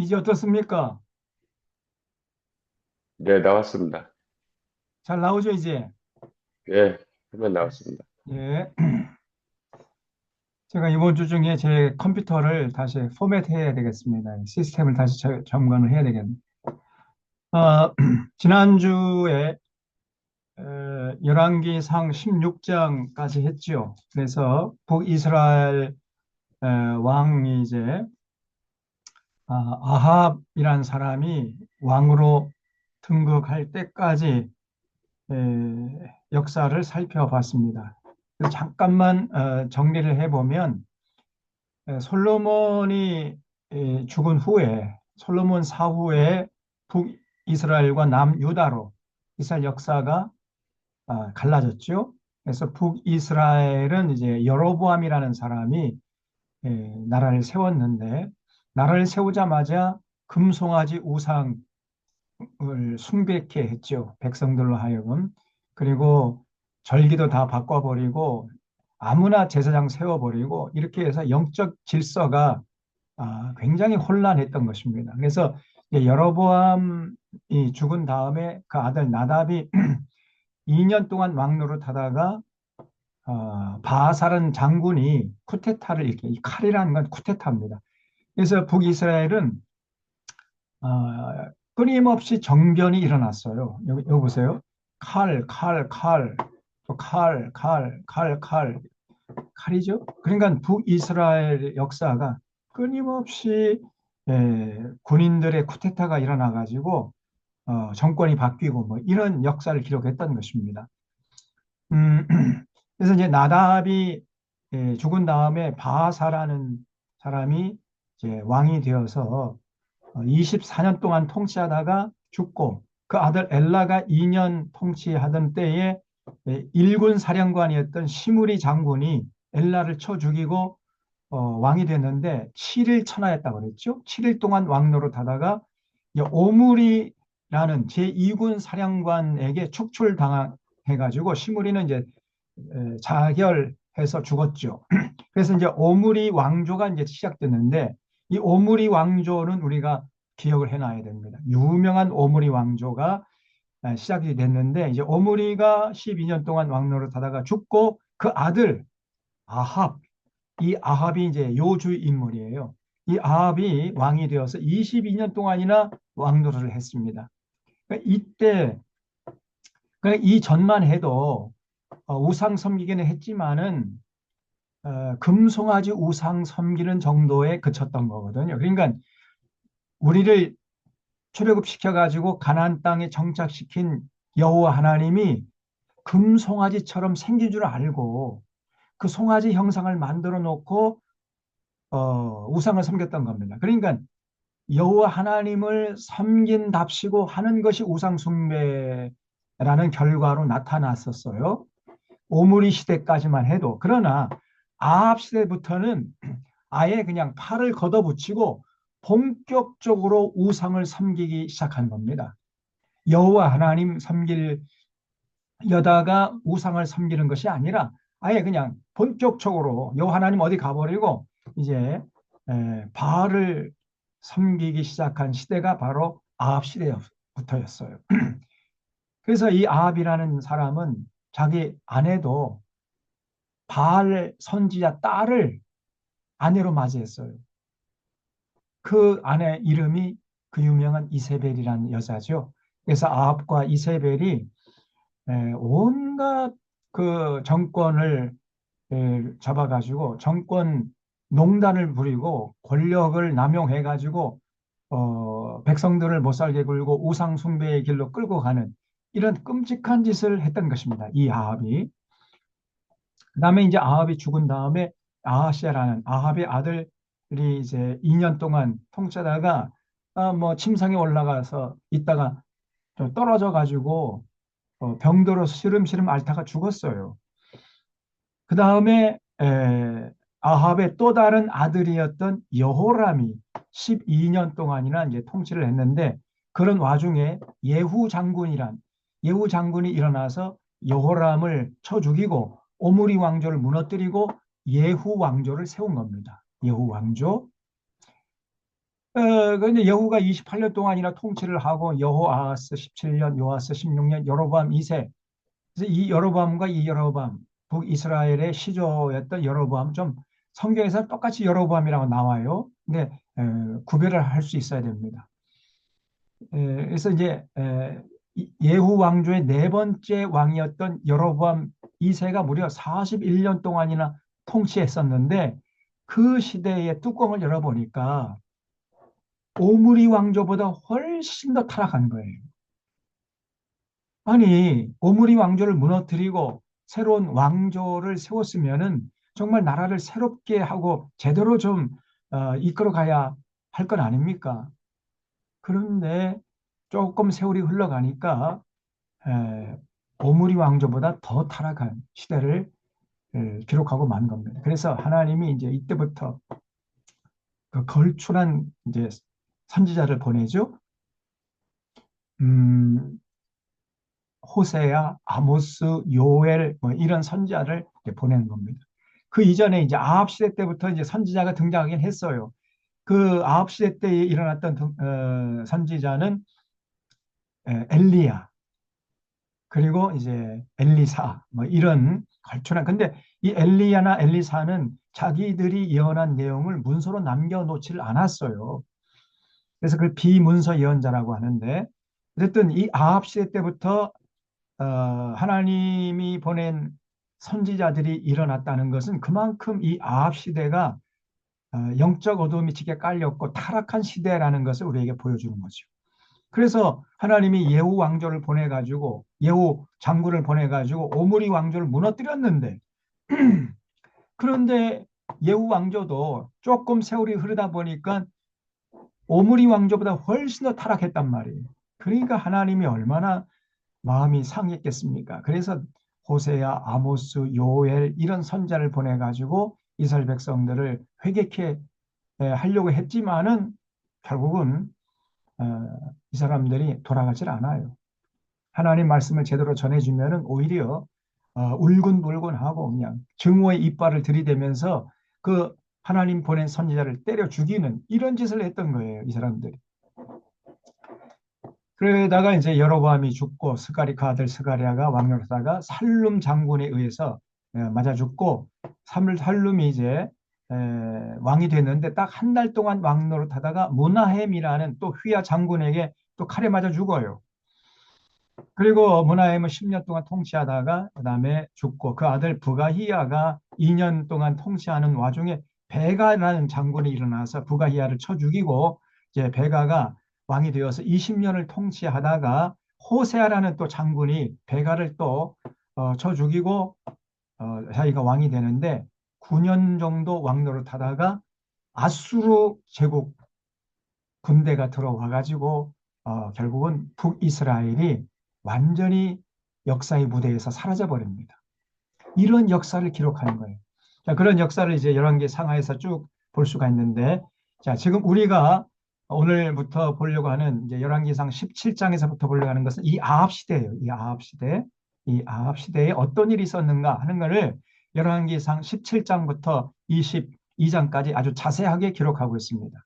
이제 어떻습니까? 네, 나왔습니다. 잘 나오죠, 이제? 예, 화면 나왔습니다. 예. 제가 이번 주 중에 제 컴퓨터를 다시 포맷해야 되겠습니다. 시스템을 다시 점검을 해야 되겠네요. 지난주에 열왕기상 16장까지 했죠. 그래서 북이스라엘 왕이 이제 아합이란 사람이 왕으로 등극할 때까지 역사를 살펴봤습니다. 그래서 잠깐만 정리를 해보면 솔로몬이 죽은 후에 솔로몬 사후에 북이스라엘과 남유다로 이스라엘 역사가 갈라졌죠. 그래서 북이스라엘은 이제 여로보암이라는 사람이 나라를 세웠는데 나라를 세우자마자 금송아지 우상을 숭배케 했죠. 백성들로 하여금. 그리고 절기도 다 바꿔버리고 아무나 제사장 세워버리고 이렇게 해서 영적 질서가 굉장히 혼란했던 것입니다. 그래서 이제 여로보암이 죽은 다음에 그 아들 나답이 2년 동안 왕노릇 하다가 바하사른 장군이 쿠데타를 이렇게 이 칼이라는 건 쿠데타입니다. 그래서 북이스라엘은 끊임없이 정변이 일어났어요. 여기 보세요. 또 칼이죠. 그러니까 북이스라엘 역사가 끊임없이 군인들의 쿠데타가 일어나 가지고 정권이 바뀌고 뭐 이런 역사를 기록했던 것입니다. 음, 그래서 이제 나답이 죽은 다음에 바하사라는 사람이 이제 왕이 되어서 24년 동안 통치하다가 죽고 그 아들 엘라가 2년 통치하던 때에 일군 사령관이었던 시므리 장군이 엘라를 쳐 죽이고 왕이 됐는데 7일 천하였다고 그랬죠. 7일 동안 왕 노릇하다가 오므리라는 제2군 사령관에게 축출당해가지고 시므리는 이제 자결해서 죽었죠. 그래서 이제 오므리 왕조가 이제 시작됐는데 이 오므리 왕조는 우리가 기억을 해놔야 됩니다. 유명한 오므리 왕조가 시작이 됐는데 이제 오므리가 12년 동안 왕노릇 하다가 죽고 그 아들 아합, 이 아합이 이제 요주 인물이에요. 이 아합이 왕이 되어서 22년 동안이나 왕노릇을 했습니다. 그러니까 이때 그러니까 이 전만 해도 우상 섬기기는 했지만은 금송아지 우상 섬기는 정도에 그쳤던 거거든요. 그러니까 우리를 출애굽 시켜가지고 가나안 땅에 정착시킨 여호와 하나님이 금송아지처럼 생긴 줄 알고 그 송아지 형상을 만들어 놓고 우상을 섬겼던 겁니다. 그러니까 여호와 하나님을 섬긴답시고 하는 것이 우상 숭배라는 결과로 나타났었어요. 오므리 시대까지만 해도. 그러나 아합 시대부터는 아예 그냥 팔을 걷어붙이고 본격적으로 우상을 섬기기 시작한 겁니다. 여호와 하나님 섬기려다가 우상을 섬기는 것이 아니라 아예 그냥 본격적으로 여호와 하나님 어디 가버리고 이제 바알을 섬기기 시작한 시대가 바로 아합 시대부터였어요. 그래서 이 아합이라는 사람은 자기 아내도 바알 선지자 딸을 아내로 맞이했어요. 그 아내 이름이 그 유명한 이세벨이라는 여자죠. 그래서 아합과 이세벨이 온갖 그 정권을 잡아가지고 정권 농단을 부리고 권력을 남용해가지고 백성들을 못살게 굴고 우상 숭배의 길로 끌고 가는 이런 끔찍한 짓을 했던 것입니다. 이 아합이. 그다음에 이제 아합이 죽은 다음에 아하시아라는 아합의 아들이 이제 2년 동안 통치하다가 뭐 침상에 올라가서 있다가 또 떨어져 가지고 병들어 시름시름 앓다가 죽었어요. 그 다음에 아합의 또 다른 아들이었던 여호람이 12년 동안이나 이제 통치를 했는데 그런 와중에 예후 장군이 일어나서 여호람을 쳐 죽이고 오므리 왕조를 무너뜨리고 예후 왕조를 세운 겁니다. 예후 왕조. 근데 여후가 28년 동안이나 통치를 하고 여호아하스 17년, 요아스 16년, 여로보암 2세. 그래서 이 여로보암과 이 여로보암, 북이스라엘의 시조였던 여로보암 좀 성경에서 똑같이 여로보암이라고 나와요. 근데 구별을 할 수 있어야 됩니다. 그래서 이제 예후 왕조의 네 번째 왕이었던 여로보암 2세가 무려 41년 동안이나 통치했었는데 그 시대의 뚜껑을 열어보니까 오므리 왕조보다 훨씬 더 타락한 거예요. 아니, 오므리 왕조를 무너뜨리고 새로운 왕조를 세웠으면은 정말 나라를 새롭게 하고 제대로 좀 이끌어 가야 할 건 아닙니까? 그런데 조금 세월이 흘러가니까 에, 오므리 왕조보다 더 타락한 시대를 기록하고 만 겁니다. 그래서 하나님이 이제 이때부터 그 걸출한 이제 선지자를 보내죠. 음, 호세야, 아모스, 요엘 뭐 이런 선지자를 이제 보낸 겁니다. 그 이전에 이제 아합 시대 때부터 이제 선지자가 등장하긴 했어요. 그 아합 시대 때 일어났던 선지자는 엘리야, 그리고 이제 엘리사 뭐 이런 걸출한, 근데 이 엘리야나 엘리사는 자기들이 예언한 내용을 문서로 남겨놓지를 않았어요. 그래서 그걸 비문서 예언자라고 하는데, 어쨌든 이 아합 시대 때부터 어, 하나님이 보낸 선지자들이 일어났다는 것은 그만큼 이 아합 시대가 영적 어두움이 짙게 깔렸고 타락한 시대라는 것을 우리에게 보여주는 거죠. 그래서 하나님이 예후 왕조를 보내가지고 예후 장군을 보내가지고 오므리 왕조를 무너뜨렸는데 그런데 예후 왕조도 조금 세월이 흐르다 보니까 오므리 왕조보다 훨씬 더 타락했단 말이에요. 그러니까 하나님이 얼마나 마음이 상했겠습니까? 그래서 호세야, 아모스, 요엘 이런 선자를 보내가지고 이스라엘 백성들을 회개케 하려고 했지만은 결국은 이 사람들이 돌아가질 않아요. 하나님 말씀을 제대로 전해주면은 오히려 울군불군하고 그냥 증오의 이빨을 들이대면서 그 하나님 보낸 선지자를 때려 죽이는 이런 짓을 했던 거예요, 이 사람들이. 그러다가 이제 여로보암이 죽고 스가랴 아들 스가랴가 왕노를 하다가 살룸 장군에 의해서 맞아 죽고 살룸이 이제 왕이 됐는데 딱 한 달 동안 왕노릇 하다가 무나헴이라는 또 휘하 장군에게 또 칼에 맞아 죽어요. 그리고 무나헴은 10년 동안 통치하다가 그다음에 죽고 그 아들 부가히야가 2년 동안 통치하는 와중에 베가라는 장군이 일어나서 부가히야를 쳐 죽이고 이제 베가가 왕이 되어서 20년을 통치하다가 호세아라는 또 장군이 베가를 또 쳐 죽이고 자기가 왕이 되는데 9년 정도 왕노릇 하다가 아수르 제국 군대가 들어와 가지고 결국은 북이스라엘이 완전히 역사의 무대에서 사라져 버립니다. 이런 역사를 기록하는 거예요. 자, 그런 역사를 이제 열왕기 상하에서 쭉 볼 수가 있는데, 자, 지금 우리가 오늘부터 보려고 하는 이제 열왕기상 17장에서부터 보려고 하는 것은 이 아합 시대예요. 이 아합 시대. 이 아합 시대에 어떤 일이 있었는가 하는 것을 열왕기상 17장부터 22장까지 아주 자세하게 기록하고 있습니다.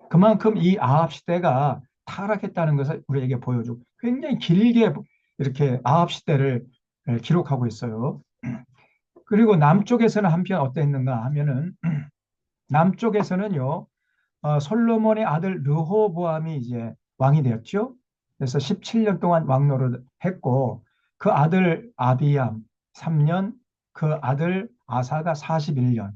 그만큼 이 아합 시대가 타락했다는 것을 우리에게 보여주고 굉장히 길게 이렇게 아합 시대를 기록하고 있어요. 그리고 남쪽에서는 한편 어땠는가 하면은 남쪽에서는요 솔로몬의 아들 르호보암이 이제 왕이 되었죠. 그래서 17년 동안 왕노를 했고 그 아들 아비암 3년, 그 아들 아사가 41년,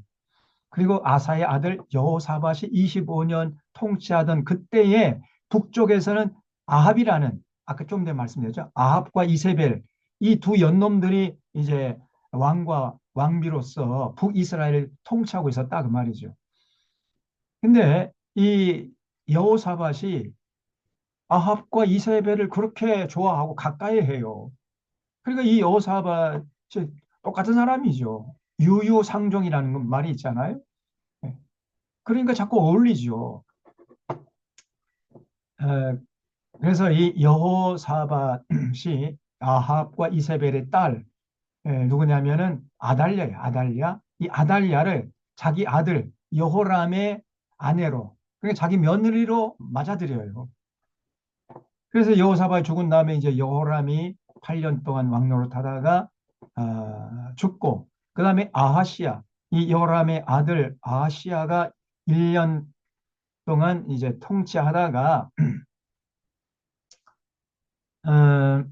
그리고 아사의 아들 여호사밧이 25년 통치하던 그때에 북쪽에서는 아합이라는 아까 좀 전에 말씀드렸죠. 아합과 이세벨 이 두 연놈들이 이제 왕과 왕비로서 북이스라엘을 통치하고 있었다 그 말이죠. 근데 이 여호사밧이 아합과 이세벨을 그렇게 좋아하고 가까이 해요. 그러니까 이 여호사밧이 똑같은 사람이죠. 유유상종이라는 말이 있잖아요. 예. 그러니까 자꾸 어울리죠. 에, 그래서 이 여호사밧이 아합과 이세벨의 딸 누구냐면은 아달랴예요. 아달랴. 이 아달랴를 자기 아들 여호람의 아내로 그러니까 자기 며느리로 맞아들여요. 그래서 여호사밧이 죽은 다음에 이제 여호람이 8년 동안 왕노릇 하다가 죽고, 그 다음에 아하시아, 이 여호람의 아들 아하시아가 1년 동안 이제 통치하다가 어,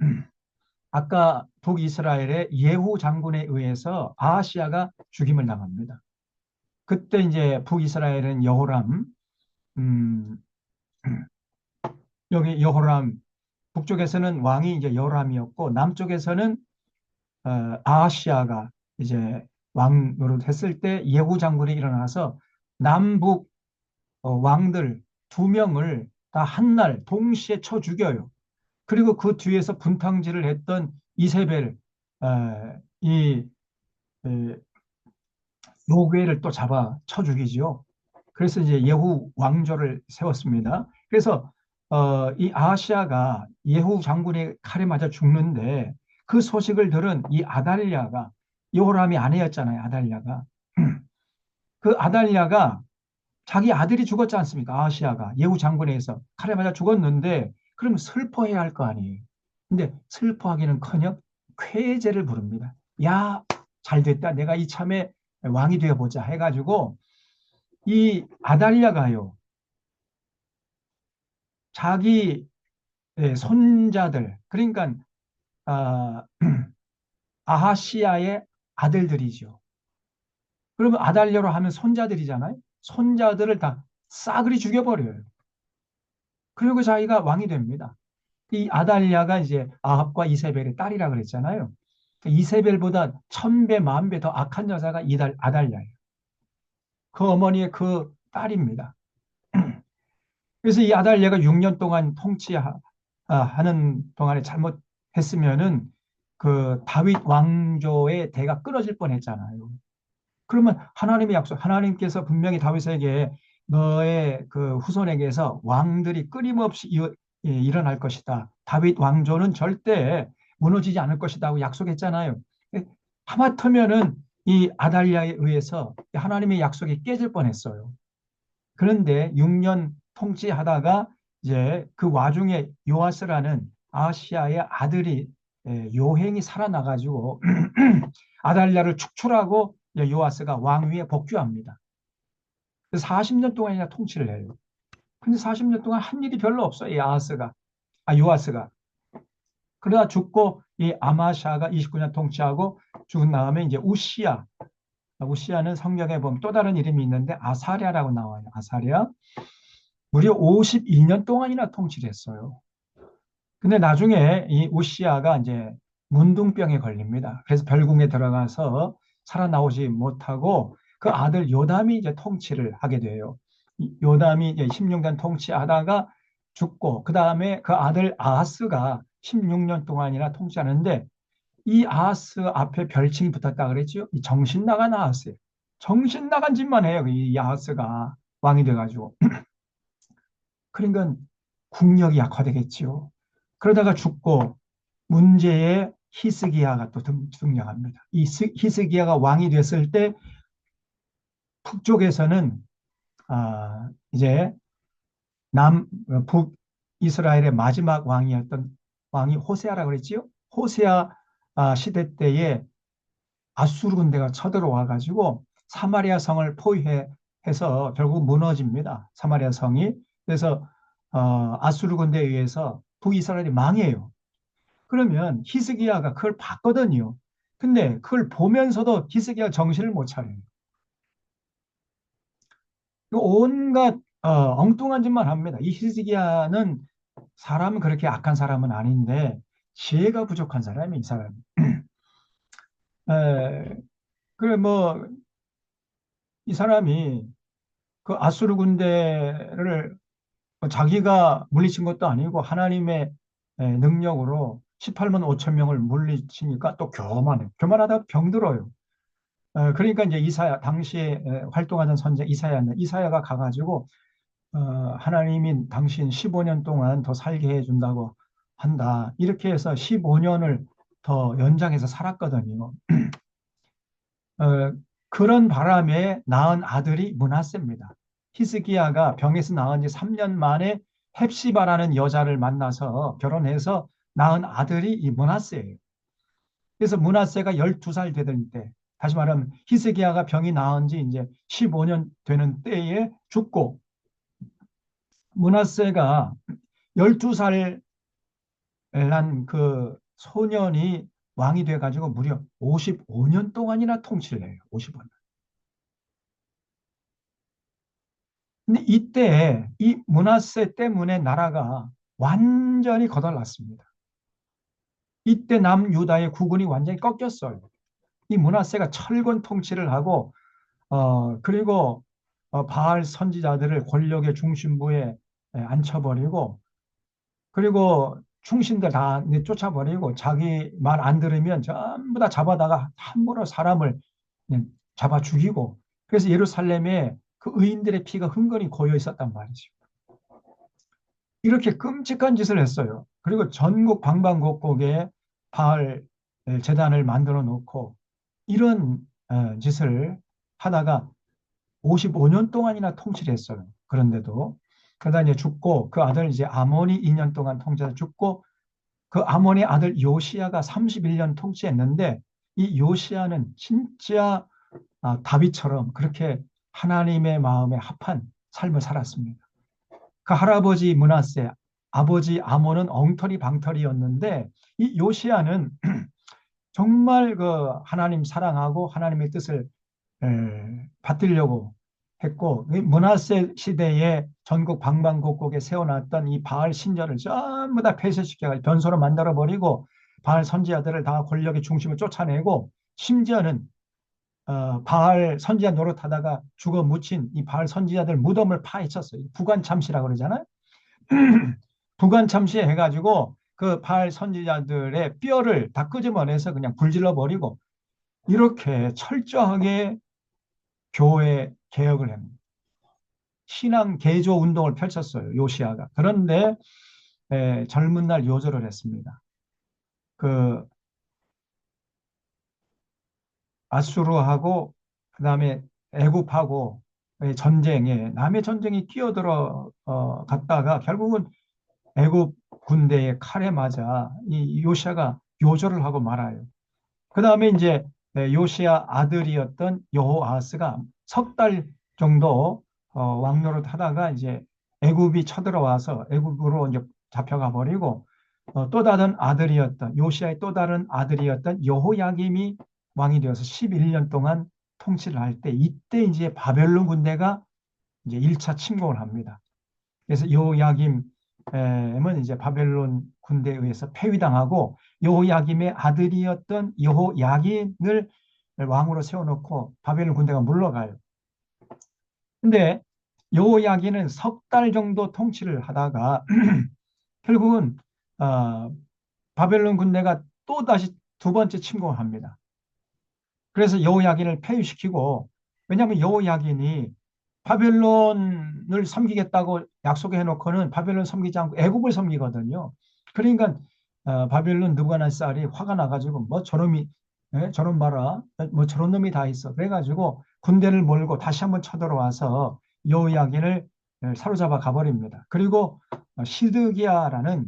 아까 북이스라엘의 예후 장군에 의해서 아하시아가 죽임을 당합니다. 그때 이제 북이스라엘은 여호람, 음, 여기 여호람, 북쪽에서는 왕이 이제 여호람이었고 남쪽에서는 아하시아가 이제 왕 노릇했을 때 예후 장군이 일어나서 남북 왕들 2명을 다 한 날 동시에 쳐 죽여요. 그리고 그 뒤에서 분탕질을 했던 이세벨 이 에, 요괴를 또 잡아 쳐 죽이죠. 그래서 이제 예후 왕조를 세웠습니다. 그래서 이 아하시아가 예후 장군의 칼에 맞아 죽는데 그 소식을 들은 이 아달랴가 여호람이 아내였잖아요. 아달랴가 그 아달랴가 자기 아들이 죽었지 않습니까? 아하시아가 예후 장군에 의해서 칼에 맞아 죽었는데 그럼 슬퍼해야 할 거 아니에요. 근데 슬퍼하기는커녕 쾌제를 부릅니다. 야, 잘 됐다. 내가 이참에 왕이 되어 보자 해가지고 이 아달랴가요. 자기 손자들 그러니까 아, 아하시아의 아들들이죠. 그러면 아달랴로 하면 손자들이잖아요. 손자들을 다 싸그리 죽여버려요. 그리고 자기가 왕이 됩니다. 이 아달랴가 이제 아합과 이세벨의 딸이라 그랬잖아요. 이세벨보다 1000배, 10,000배 더 악한 여자가 아달랴예요. 그 어머니의 그 딸입니다. 그래서 이 아달랴가 6년 동안 통치하는 동안에 잘못했으면은 그 다윗 왕조의 대가 끊어질 뻔했잖아요. 그러면 하나님의 약속, 하나님께서 분명히 다윗에게 너의 그 후손에게서 왕들이 끊임없이 일어날 것이다. 다윗 왕조는 절대 무너지지 않을 것이다 하고 약속했잖아요. 하마터면은 이 아달랴에 의해서 하나님의 약속이 깨질 뻔했어요. 그런데 6년 통치하다가 이제 그 와중에 요아스라는 아시아의 아들이 요행이 살아나가지고 아달랴를 축출하고 요아스가 왕위에 복귀합니다. 그래서 40년 동안이나 통치를 해요. 근데 40년 동안 한 일이 별로 없어요. 요아스가. 그러다 죽고 이 아마샤가 29년 통치하고 죽은 다음에 이제 우시아는 성경에 보면 또 다른 이름이 있는데 아사랴라고 나와요. 아사랴. 무려 52년 동안이나 통치를 했어요. 근데 나중에 이 우시아가 이제 문둥병에 걸립니다. 그래서 별궁에 들어가서 살아나오지 못하고 그 아들 요담이 이제 통치를 하게 돼요. 요담이 이제 16년 통치하다가 죽고 그 다음에 그 아들 아하스가 16년 동안이나 통치하는데 이 아하스 앞에 별칭이 붙었다 그랬죠. 이 정신 나간 아하스예요. 정신 나간 짓만 해요. 이 아하스가 왕이 돼가지고. 그러니까 국력이 약화되겠지요. 그러다가 죽고 문제의 히스기야가 또 등장합니다. 이 히스기야가 왕이 됐을 때 북쪽에서는 이제 북이스라엘의 마지막 왕이었던 왕이 호세아라고 그랬지요. 호세아 시대 때에 아수르 군대가 쳐들어와 가지고 사마리아 성을 포위해서 결국 무너집니다. 사마리아 성이. 그래서 아수르 군대에 의해서 북이스라엘이 망해요. 그러면 히스기야가 그걸 봤거든요. 근데 그걸 보면서도 히스기야 정신을 못 차려요. 온갖 엉뚱한 짓만 합니다. 이 히스기야는 사람은 그렇게 악한 사람은 아닌데 지혜가 부족한 사람이 이 사람. 그래 뭐 이 사람이 그 아수르 군대를 자기가 물리친 것도 아니고 하나님의 능력으로 18만 5천 명을 물리치니까 또 교만해. 교만하다 병들어요. 그러니까 이제 당시에 활동하던 선자 이사야가 가가지고 하나님이 당신 15년 동안 더 살게 해준다고 한다. 이렇게 해서 15년을 더 연장해서 살았거든요. 그런 바람에 낳은 아들이 므낫세입니다. 히스기야가 병에서 나은 지 3년 만에 헵시바라는 여자를 만나서 결혼해서 낳은 아들이 이 므낫세예요. 그래서 므낫세가 12살 되던 때, 다시 말하면 히스기야가 병이 나은 지 이제 15년 되는 때에 죽고, 므낫세가 12살 난 그 소년이 왕이 돼가지고 무려 55년 동안이나 통치를 해요. 55년. 근데 이때 이 므낫세 때문에 나라가 완전히 거덜났습니다. 이때 남유다의 국군이 완전히 꺾였어요. 이 므낫세가 철권 통치를 하고 그리고 바알 선지자들을 권력의 중심부에 앉혀버리고, 그리고 충신들 다 쫓아버리고, 자기 말 안 들으면 전부 다 잡아다가 함부로 사람을 그냥 잡아 죽이고, 그래서 예루살렘에 그 의인들의 피가 흥건히 고여 있었단 말이죠. 이렇게 끔찍한 짓을 했어요. 그리고 전국 방방곡곡에 바알 제단을 만들어 놓고 이런 짓을 하다가 55년 동안이나 통치를 했어요. 그런데도 그러다 이제 죽고, 그 아들 이제 아몬이 2년 동안 통치해서 죽고, 그 아몬의 아들 요시야가 31년 통치했는데, 이 요시야는 진짜 다윗처럼 그렇게 하나님의 마음에 합한 삶을 살았습니다. 그 할아버지 므낫세, 아버지 아몬은 엉터리 방터리였는데, 이 요시야는 정말 그 하나님 사랑하고 하나님의 뜻을 받들려고 했고, 이 므낫세 시대에 전국 방방곡곡에 세워놨던 이 바알 신전을 전부 다 폐쇄시켜가지고 변소로 만들어버리고, 바알 선지자들을 다 권력의 중심을 쫓아내고, 심지어는 바알 선지자 노릇하다가 죽어 묻힌 이 바알 선지자들 무덤을 파헤쳤어요. 부관참시라고 그러잖아요. 부관참시 해가지고 그 바알 선지자들의 뼈를 다 끄집어내서 그냥 불질러 버리고, 이렇게 철저하게 교회 개혁을 합니다. 신앙 개조 운동을 펼쳤어요. 요시아가. 그런데 젊은 날 요절을 했습니다. 그 아수르하고 그다음에 애굽하고 전쟁에, 남의 전쟁이 끼어들어 갔다가 결국은 애굽 군대의 칼에 맞아 이 요시아가 요절을 하고 말아요. 그다음에 이제 요시아 아들이었던 여호아스가 석 달 정도 왕노릇 하다가 이제 애굽이 쳐들어와서 애굽으로 이제 잡혀가 버리고, 또 다른 아들이었던 요시아의 또 다른 아들이었던 여호야김이 왕이 되어서 11년 동안 통치를 할 때, 이때 이제 바벨론 군대가 이제 1차 침공을 합니다. 그래서 여호야김은 이제 바벨론 군대에 의해서 폐위당하고, 여호야김의 아들이었던 여호야긴을 왕으로 세워놓고 바벨론 군대가 물러가요. 근데 여호야긴은 석 달 정도 통치를 하다가 결국은 바벨론 군대가 또 다시 두 번째 침공을 합니다. 그래서 여호야긴을 폐위시키고, 왜냐하면 여호야긴이 바벨론을 섬기겠다고 약속해 놓고는 바벨론 섬기지 않고 애굽을 섬기거든요. 그러니까 바벨론 느부갓네살이 화가 나가지고 뭐 저놈이 저놈 봐라, 뭐 저런 놈이 다 있어. 그래가지고 군대를 몰고 다시 한번 쳐들어와서 여호야긴을 사로잡아 가버립니다. 그리고 시드기야라는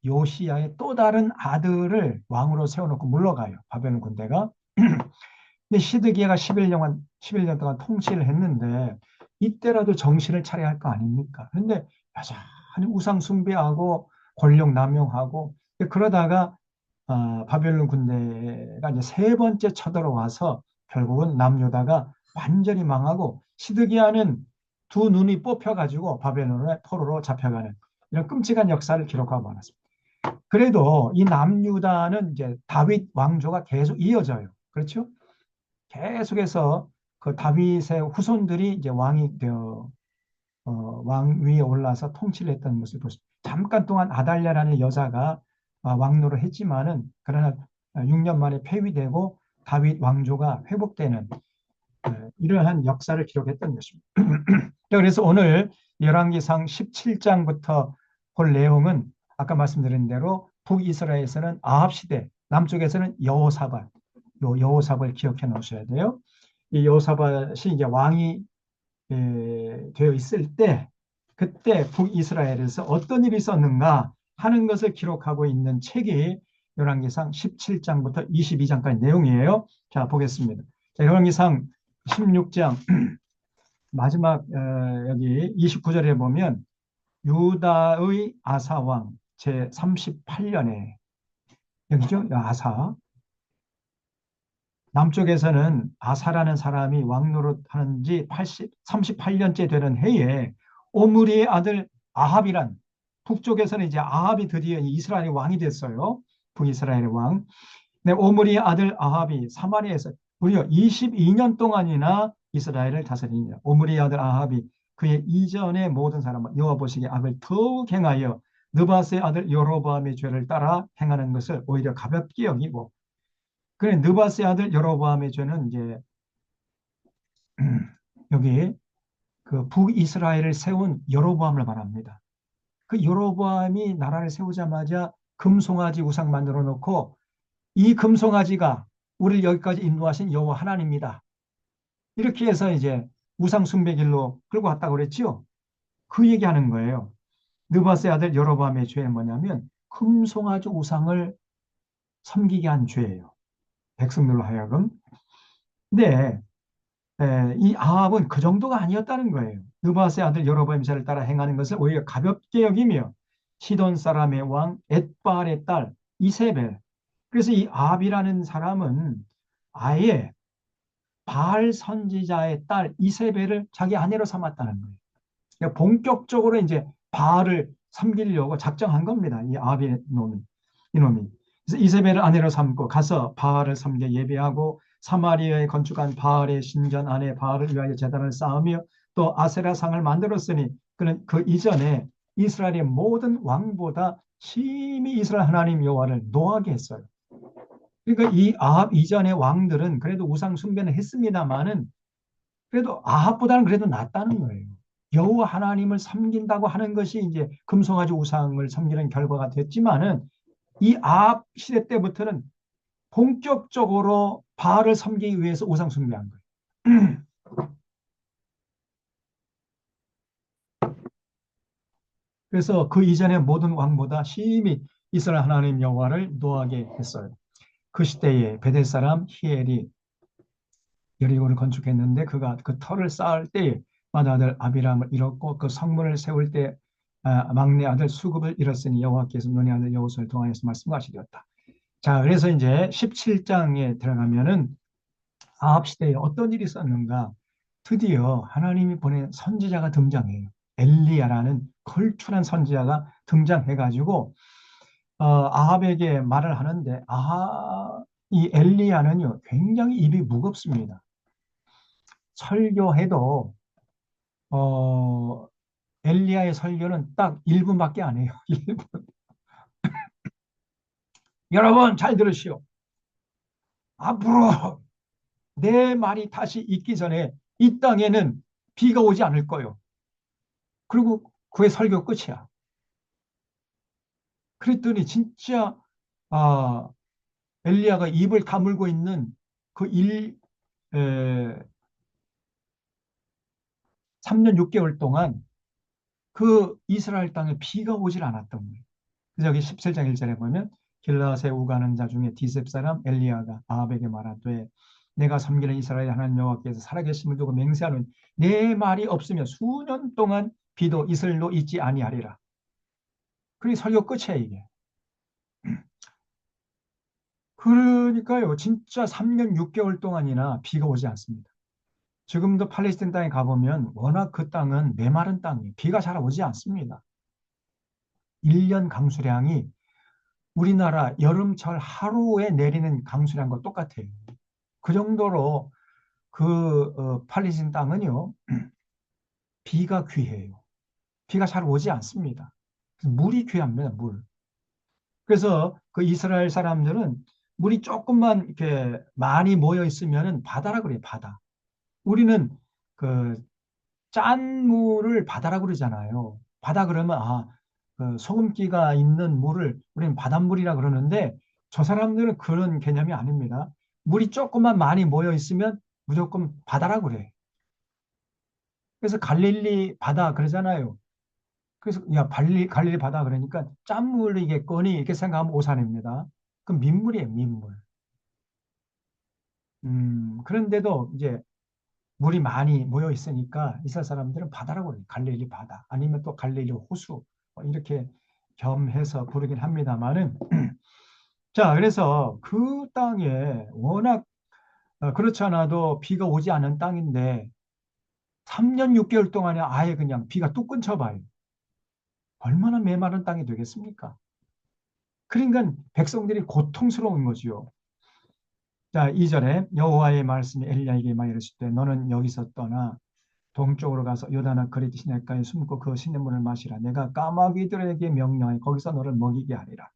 요시야의 또 다른 아들을 왕으로 세워놓고 물러가요. 바벨론 군대가. 근데 시드기야가 11년 동안 통치를 했는데, 이때라도 정신을 차려야 할 거 아닙니까? 그런데 여전히 우상 숭배하고 권력 남용하고, 그러다가 바벨론 군대가 이제 세 번째 쳐들어와서 결국은 남유다가 완전히 망하고, 시드기야는 두 눈이 뽑혀가지고 바벨론의 포로로 잡혀가는 이런 끔찍한 역사를 기록하고 말았습니다. 그래도 이 남유다는 이제 다윗 왕조가 계속 이어져요. 그렇죠? 계속해서 그 다윗의 후손들이 이제 왕이 되어 왕 위에 올라서 통치를 했던 모습을 볼 수 있습니다. 잠깐 동안 아달랴라는 여자가 왕노를 했지만은, 그러나 6년 만에 폐위되고 다윗 왕조가 회복되는 이러한 역사를 기록했던 것입니다. 그래서 오늘 열왕기상 17장부터 볼 내용은 아까 말씀드린 대로 북이스라엘에서는 아합 시대, 남쪽에서는 여호사밧, 여호사밧을 기억해 놓으셔야 돼요. 이 여호사밧이 이제 왕이 되어 있을 때 그때 북이스라엘에서 어떤 일이 있었는가 하는 것을 기록하고 있는 책이 열왕기상 17장부터 22장까지 내용이에요. 자, 보겠습니다. 자, 열왕기상 16장 마지막 여기 29절에 보면 유다의 아사왕 제 38년에 여기죠? 아사. 남쪽에서는 아사라는 사람이 왕노릇하는 지 38년째 되는 해에 오므리의 아들 아합이란 북쪽에서는 이제 아합이 드디어 이스라엘의 왕이 됐어요. 북이스라엘의 왕. 네, 오므리의 아들 아합이 사마리아에서 무려 22년 동안이나 이스라엘을 다스립니다. 오므리의 아들 아합이 그의 이전의 모든 사람과 여호와 보시기에 악을 더욱 행하여 느바스의 아들 여로보암의 죄를 따라 행하는 것을 오히려 가볍게 여기고 그래 느바스의 아들 여로보암의 죄는 이제 여기 그 북이스라엘을 세운 여로보암을 말합니다. 그 여로보암이 나라를 세우자마자 금송아지 우상 만들어 놓고 이 금송아지가 우리를 여기까지 인도하신 여호와 하나님입니다. 이렇게 해서 이제 우상 숭배길로 끌고 갔다고 그랬죠. 그 얘기하는 거예요. 느바스의 아들 여로보암의 죄는 뭐냐면 금송아지 우상을 섬기게 한 죄예요. 백성들로 하여금. 근데 이 아합은 그 정도가 아니었다는 거예요. 느바스의 아들 여로보암의 죄를 따라 행하는 것을 오히려 가볍게 여기며 시돈 사람의 왕 엣발의 딸 이세벨. 그래서 이 아합이라는 사람은 아예 바알 선지자의 딸 이세벨을 자기 아내로 삼았다는 거예요. 그러니까 본격적으로 이제 바알을 섬기려고 작정한 겁니다. 이 아합의 이놈이. 그래서 이세벨을 아내로 삼고 가서 바알을 섬겨 예배하고 사마리아에 건축한 바알의 신전 안에 바알을 위하여 제단을 쌓으며 또 아세라상을 만들었으니 그는 그 이전에 이스라엘의 모든 왕보다 심히 이스라엘 하나님 여호와를 노하게 했어요. 그러니까 이 아합 이전의 왕들은 그래도 우상 숭배는 했습니다만은 그래도 아합보다는 그래도 낫다는 거예요. 여호와 하나님을 섬긴다고 하는 것이 이제 금송아지 우상을 섬기는 결과가 됐지만은 이 아합 시대 때부터는 본격적으로 바알을 섬기기 위해서 우상 숭배한 거예요. 그래서 그 이전의 모든 왕보다 심히 이스라엘 하나님 여호와를 노하게 했어요. 그 시대에 베델 사람 히엘이 여리고를 건축했는데 그가 그 터를 쌓을 때에 맏아들 아비람을 잃었고 그 성문을 세울 때 막내 아들 수급을 잃었으니 여호와께서 너네 아들 여호수아를 통하여서 말씀하시리었다. 자, 그래서 이제 17장에 들어가면은 아합 시대에 어떤 일이 있었는가? 드디어 하나님이 보낸 선지자가 등장해요. 엘리야라는 걸출한 선지자가 등장해가지고 아합에게 말을 하는데 이 엘리야는요 굉장히 입이 무겁습니다. 설교해도 어, 엘리야의 설교는 딱 1분밖에 안 해요. 1분. 여러분 잘 들으시오. 앞으로 내 말이 다시 있기 전에 이 땅에는 비가 오지 않을 거요. 그리고 그의 설교 끝이야. 그랬더니 진짜 아, 엘리야가 입을 다물고 있는 그 3년 6개월 동안 그 이스라엘 땅에 비가 오질 않았던 거예요. 그래서 여기 17장 1절에 보면 길라앗에 오가는 자 중에 디셉 사람 엘리야가 아합에게 말하되 내가 섬기는 이스라엘 하나님 여호와께서 살아계심을 두고 맹세하는 내 말이 없으면 수년 동안 비도 이슬도 있지 아니하리라. 그게 설교 끝이야 이게. 그러니까요 진짜 3년 6개월 동안이나 비가 오지 않습니다. 지금도 팔레스타인 땅에 가보면 워낙 그 땅은 메마른 땅이에요. 비가 잘 오지 않습니다. 1년 강수량이 우리나라 여름철 하루에 내리는 강수량과 똑같아요. 그 정도로 팔레스타인 땅은요 비가 귀해요. 비가 잘 오지 않습니다. 물이 귀합니다. 물. 그래서 그 이스라엘 사람들은 물이 조금만 이렇게 많이 모여 있으면은 바다라 그래요. 바다. 우리는 그 짠 물을 바다라 그러잖아요. 바다 그러면 그 소금기가 있는 물을 우리는 바닷물이라 그러는데 저 사람들은 그런 개념이 아닙니다. 물이 조금만 많이 모여 있으면 무조건 바다라 그래. 그래서 갈릴리 바다 그러잖아요. 그래서 야 갈릴리 바다 그러니까 짠물이겠거니 이렇게 생각하면 오산입니다. 그 민물이에요, 민물. 그런데도 이제 물이 많이 모여 있으니까 이스라엘 사람들은 바다라고 그래요. 갈릴리 바다 아니면 또 갈릴리 호수 이렇게 겸해서 부르긴 합니다만은 자 그래서 그 땅에 워낙 그렇지 않아도 비가 오지 않은 땅인데 3년 6개월 동안에 아예 그냥 비가 뚝 끊쳐봐요. 얼마나 메마른 땅이 되겠습니까? 그러니까 백성들이 고통스러운 거지요. 자, 2절에 여호와의 말씀이 엘리야에게 많이 이르실 때 너는 여기서 떠나 동쪽으로 가서 요단아 그리스 시내가에 숨고 그 시냇물을 마시라. 내가 까마귀들에게 명령하여 거기서 너를 먹이게 하리라.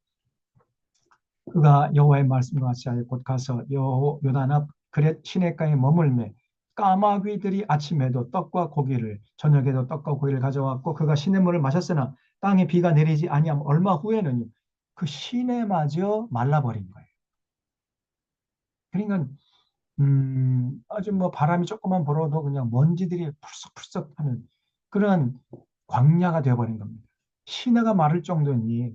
그가 여호와의 말씀과 같이 하여 곧 가서 요단 앞 그렛 시내가에 머물매 까마귀들이 아침에도 떡과 고기를 저녁에도 떡과 고기를 가져왔고 그가 시냇물을 마셨으나 땅에 비가 내리지 아니함 얼마 후에는 그 시내마저 말라버린 거예요. 그러니까 아주 뭐 바람이 조금만 불어도 그냥 먼지들이 풀썩풀썩 하는 그런 광야가 되어버린 겁니다. 시내가 마를 정도니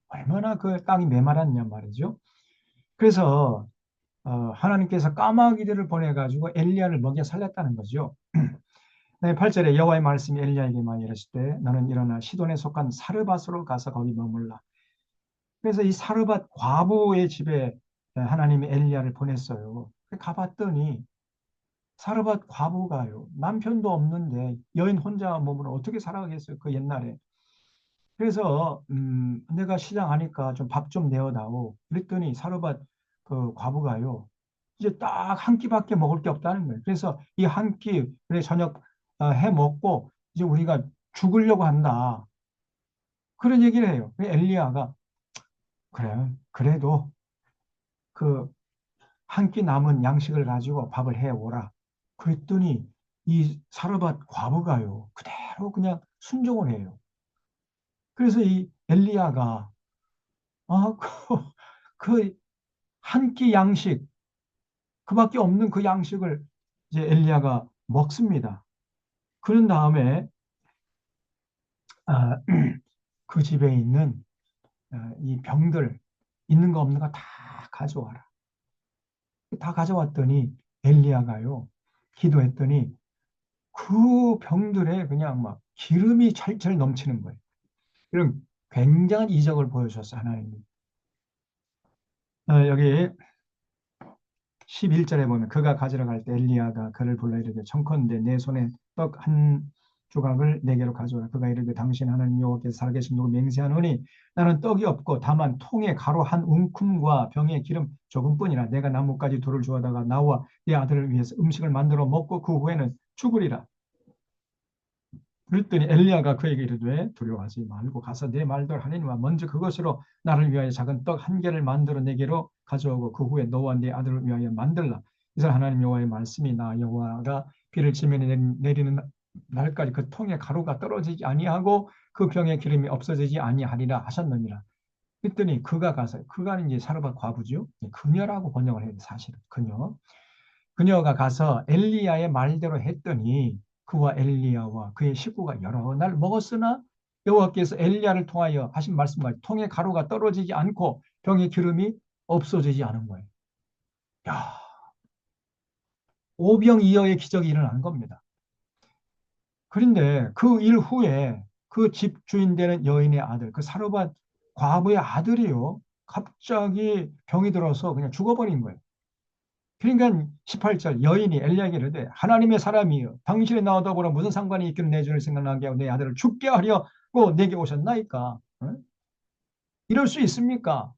얼마나 그 땅이 메마랐냐 말이죠. 그래서 하나님께서 까마귀들을 보내가지고 엘리야를 먹여 살렸다는 거죠. 네, 8절에 여호와의 말씀이 엘리야에게 많이 이르실 때 너는 일어나 시돈에 속한 사르밧으로 가서 거기 머물라. 그래서 이 사르밧 과부의 집에 하나님이 엘리야를 보냈어요. 가봤더니 사르밧 과부가요. 남편도 없는데 여인 혼자 몸으로 어떻게 살아가겠어요? 그 옛날에. 그래서 내가 시장 하니까 좀 밥 좀 내어다오. 그랬더니 사르밧 그 과부가요. 이제 딱 한 끼밖에 먹을 게 없다는 거예요. 그래서 이 한 끼, 그래 저녁 해 먹고 이제 우리가 죽으려고 한다. 그런 얘기를 해요. 엘리야가 그래 그래도 그 한 끼 남은 양식을 가지고 밥을 해 오라. 그랬더니 이 사르밧 과부가요. 그대로 그냥 순종을 해요. 그래서 이 엘리야가 아, 그 한 끼 양식 그밖에 없는 그 양식을 이제 엘리야가 먹습니다. 그런 다음에 아, 그 집에 있는 이 병들 있는 거 없는 거 다 가져와라. 다 가져왔더니 엘리야가요. 기도했더니 그 병들에 그냥 막 기름이 철철 넘치는 거예요. 이런 굉장한 이적을 보여주셨어요, 하나님이. 여기 11절에 보면 그가 가지러 갈 때 엘리야가 그를 불러 이르되 청컨대 내 손에 떡 한 조각을 내게로 가져오라. 그가 이르되 당신 하나님 여호와께서 살아계신 누구 맹세하노니 나는 떡이 없고 다만 통에 가루 한 움큼과 병에 기름 조금뿐이라. 내가 나뭇가지 돌을 주워다가 나와 네 아들을 위해서 음식을 만들어 먹고 그 후에는 죽으리라. 그랬더니 엘리야가 그에게 이르되 두려워하지 말고 가서 내 말대로 하느니와 먼저 그것으로 나를 위하여 작은 떡 한 개를 만들어 내게로 가져오고 그 후에 너와 네 아들을 위하여 만들라. 이스라엘 하나님 여호와의 말씀이 나 여호와가 비를 지면에 내리는 날까지 그 통에 가루가 떨어지지 아니하고 그 병에 기름이 없어지지 아니하리라 하셨느니라. 그랬더니 그가 가서 그가는 이제 사르밧 과부죠. 그녀라고 번역을 해요. 사실은 그녀. 그녀가 가서 엘리야의 말대로 했더니 그와 엘리야와 그의 식구가 여러 날 먹었으나 여호와께서 엘리야를 통하여 하신 말씀과 통에 가루가 떨어지지 않고 병에 기름이 없어지지 않은 거예요. 야, 오병이어의 기적이 일어난 겁니다. 그런데 그 일 후에 그 집 주인 되는 여인의 아들, 그 사르밧 과부의 아들이요. 갑자기 병이 들어서 그냥 죽어버린 거예요. 그러니까 18절 여인이 엘리야에게 이르되 하나님의 사람이여 당신이 나와 보라 무슨 상관이 있기를 내 주를 생각나게 하고 내 아들을 죽게 하려고 내게 오셨나이까? 어? 이럴 수 있습니까?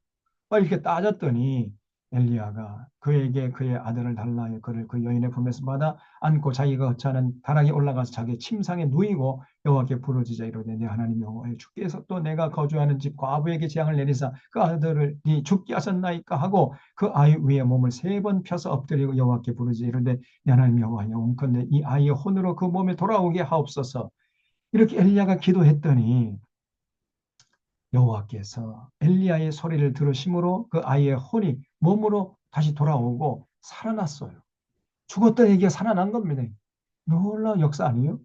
이렇게 따졌더니 엘리야가 그에게 그의 아들을 달라 하여 그를 그 여인의 품에서 받아 안고 자기가 거처하는 다락에 올라가서 자기 침상에 누이고 여호와께 부르짖어 이르되 내 하나님 여호와여 주께서 또 내가 거주하는 집 과부에게 재앙을 내리사 그 아들을 네 죽게 하셨나이까 하고 그 아이 위에 몸을 3번 펴서 엎드리고 여호와께 부르짖어 이르되 내 하나님 여호와여 원컨대 이 아이의 혼으로 그 몸에 돌아오게 하옵소서. 이렇게 엘리야가 기도했더니 여호와께서 엘리야의 소리를 들으심으로 그 아이의 혼이 몸으로 다시 돌아오고 살아났어요. 죽었던 얘기가 살아난 겁니다. 놀라운 역사 아니에요?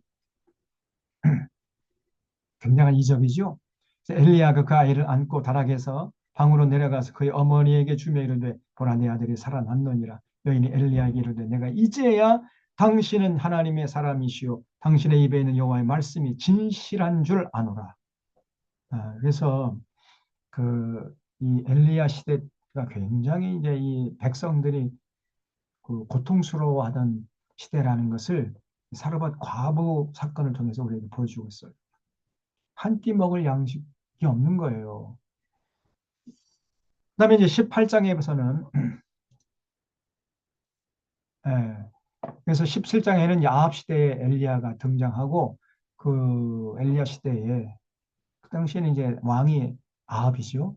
굉장한 이적이죠. 그래서 엘리야가 그 아이를 안고 다락에서 방으로 내려가서 그의 어머니에게 주며 이르되 보라 내 아들이 살아났느니라. 여인이 엘리야에게 이르되 내가 이제야 당신은 하나님의 사람이시요 당신의 입에 있는 여호와의 말씀이 진실한 줄 아노라. 그래서 이 엘리야 시대가 굉장히 이제 이 백성들이 그 고통스러워하던 시대라는 것을 사르밧 과부 사건을 통해서 우리에게 보여주고 있어요. 한 끼 먹을 양식이 없는 거예요. 그다음에 이제 18장에서는 그래서 17장에는 야합 시대에 엘리야가 등장하고 그 엘리야 시대에 그 당시에는 이제 왕이 아합이죠.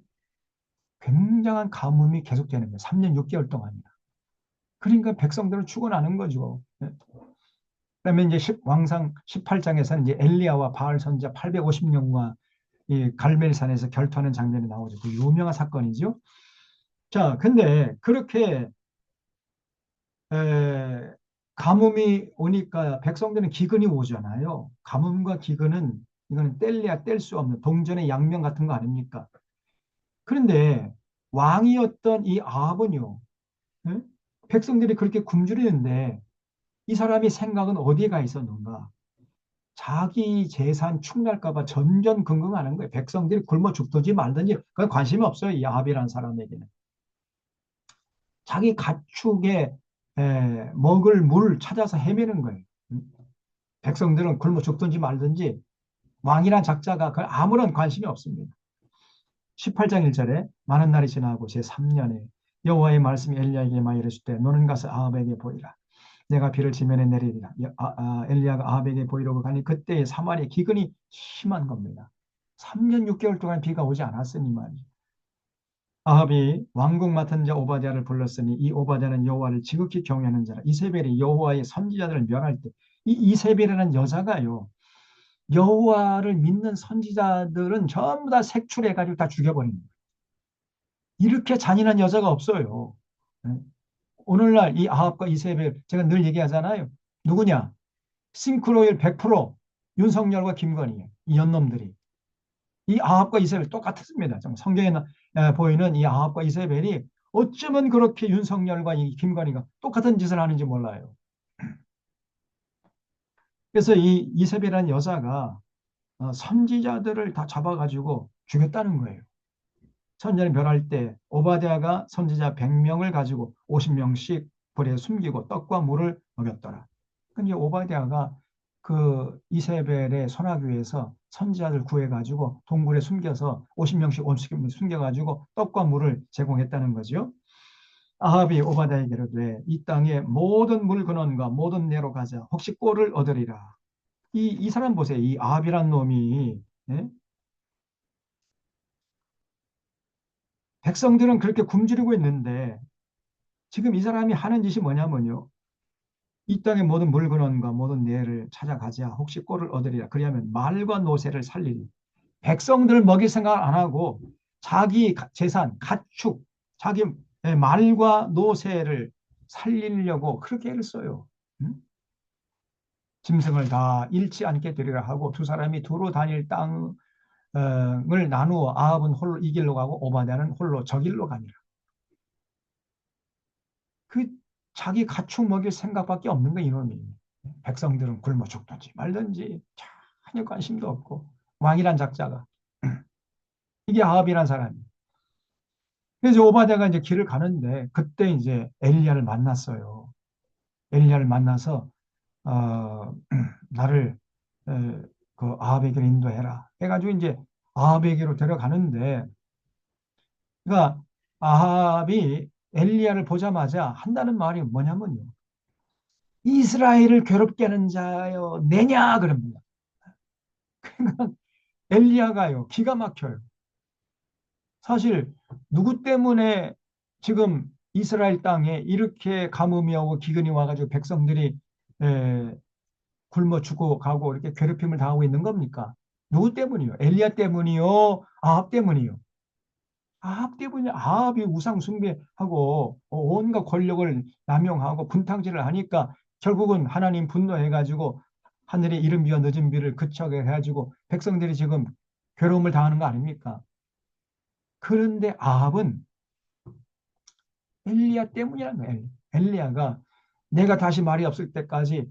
굉장한 가뭄이 계속되는 거예요. 3년 6개월 동안이나. 그러니까 백성들은 죽어나는 거죠. 그다음에 이제 왕상 18장에서는 이제 엘리야와 바알 선지자 850명과 이 갈멜산에서 결투하는 장면이 나오죠. 그 유명한 사건이죠. 자, 근데 그렇게 에, 가뭄이 오니까 백성들은 기근이 오잖아요. 가뭄과 기근은 이거는 뗄래야 뗄 수 없는 동전의 양면 같은 거 아닙니까? 그런데 왕이었던 이 아합은요, 예? 백성들이 그렇게 굶주리는데 이 사람이 생각은 어디에 가 있었는가? 자기 재산 축날까 봐 전전긍긍하는 거예요. 백성들이 굶어 죽든지 말든지 그건 관심이 없어요. 이 아합이라는 사람에게는. 자기 가축에 먹을 물 찾아서 헤매는 거예요. 백성들은 굶어 죽든지 말든지 왕이란 작자가 그 아무런 관심이 없습니다. 18장 1절에 많은 날이 지나고 제3년에 여호와의 말씀이 엘리야에게 많이 이르실 때 너는 가서 아합에게 보이라. 내가 비를 지면에 내리리라. 엘리야가 아합에게 보이려고 가니 그때 사마리아 기근이 심한 겁니다. 3년 6개월 동안 비가 오지 않았으니 말이죠. 아합이 왕궁 맡은 자 오바댜를 불렀으니 이 오바댜는 여호와를 지극히 경외하는 자라. 이세벨이 여호와의 선지자들을 멸할 때 이 이세벨이라는 여자가요. 여호와를 믿는 선지자들은 전부 다 색출해가지고 다 죽여버립니다. 이렇게 잔인한 여자가 없어요. 오늘날 이 아합과 이세벨 제가 늘 얘기하잖아요. 누구냐? 싱크로율 100% 윤석열과 김건희 이 연놈들이 이 아합과 이세벨 똑같습니다. 성경에 보이는 이 아합과 이세벨이 어쩌면 그렇게 윤석열과 이 김건희가 똑같은 짓을 하는지 몰라요. 그래서 이 이세벨이라는 여자가 선지자들을 다 잡아가지고 죽였다는 거예요. 선지자를 멸할 때 오바댜가 선지자 100명을 가지고 50명씩 불에 숨기고 떡과 물을 먹였더라. 근데 오바댜가 그 이세벨의 손아귀에서 선지자들 구해가지고 동굴에 숨겨서 50명씩 숨겨가지고 떡과 물을 제공했다는 거죠. 아합이 오바댜에게 이르되 이 땅의 모든 물 근원과 모든 내로 가자. 혹시 꼴을 얻으리라. 이 사람 보세요. 이 아합이란 놈이 예? 백성들은 그렇게 굶주리고 있는데 지금 이 사람이 하는 짓이 뭐냐면요. 이 땅의 모든 물건원과 모든 내를 찾아가자. 혹시 꼴을 얻으리라. 그리하면 말과 노새를 살리리. 백성들을 먹일 생각을 안 하고 자기 재산, 가축, 자기 말과 노새를 살리려고 그렇게 애를 써요. 응? 짐승을 다 잃지 않게 되리라 하고 두 사람이 두루 다닐 땅을 나누어 아합은 홀로 이 길로 가고 오바댜는 홀로 저 길로 가니라. 그 자기 가축 먹일 생각밖에 없는 거 이놈이. 백성들은 굶어 죽든지 말든지 전혀 관심도 없고 왕이란 작자가 이게 아합이란 사람이. 그래서 오바댜가 이제 길을 가는데 그때 이제 엘리야를 만났어요. 엘리야를 만나서 나를 그 아합에게로 인도해라. 해가지고 이제 아합에게로 데려가는데 그러니까 아합이 엘리야를 보자마자 한다는 말이 뭐냐면요. 이스라엘을 괴롭게 하는 자여 내냐 그럽니다. 그러니까 엘리야가요 기가 막혀요. 사실 누구 때문에 지금 이스라엘 땅에 이렇게 가뭄이 오고 기근이 와가지고 백성들이 에, 굶어 죽어가고 이렇게 괴롭힘을 당하고 있는 겁니까? 누구 때문이요? 엘리야 때문이요? 아합 때문이요? 아합 때문에 아합이 우상 숭배하고 온갖 권력을 남용하고 분탕질을 하니까 결국은 하나님 분노해가지고 하늘의 이른 비와 늦은 비를 그쳐게 해가지고 백성들이 지금 괴로움을 당하는 거 아닙니까? 그런데 아합은 엘리야 때문이라는 거예요. 엘리야가 내가 다시 말이 없을 때까지,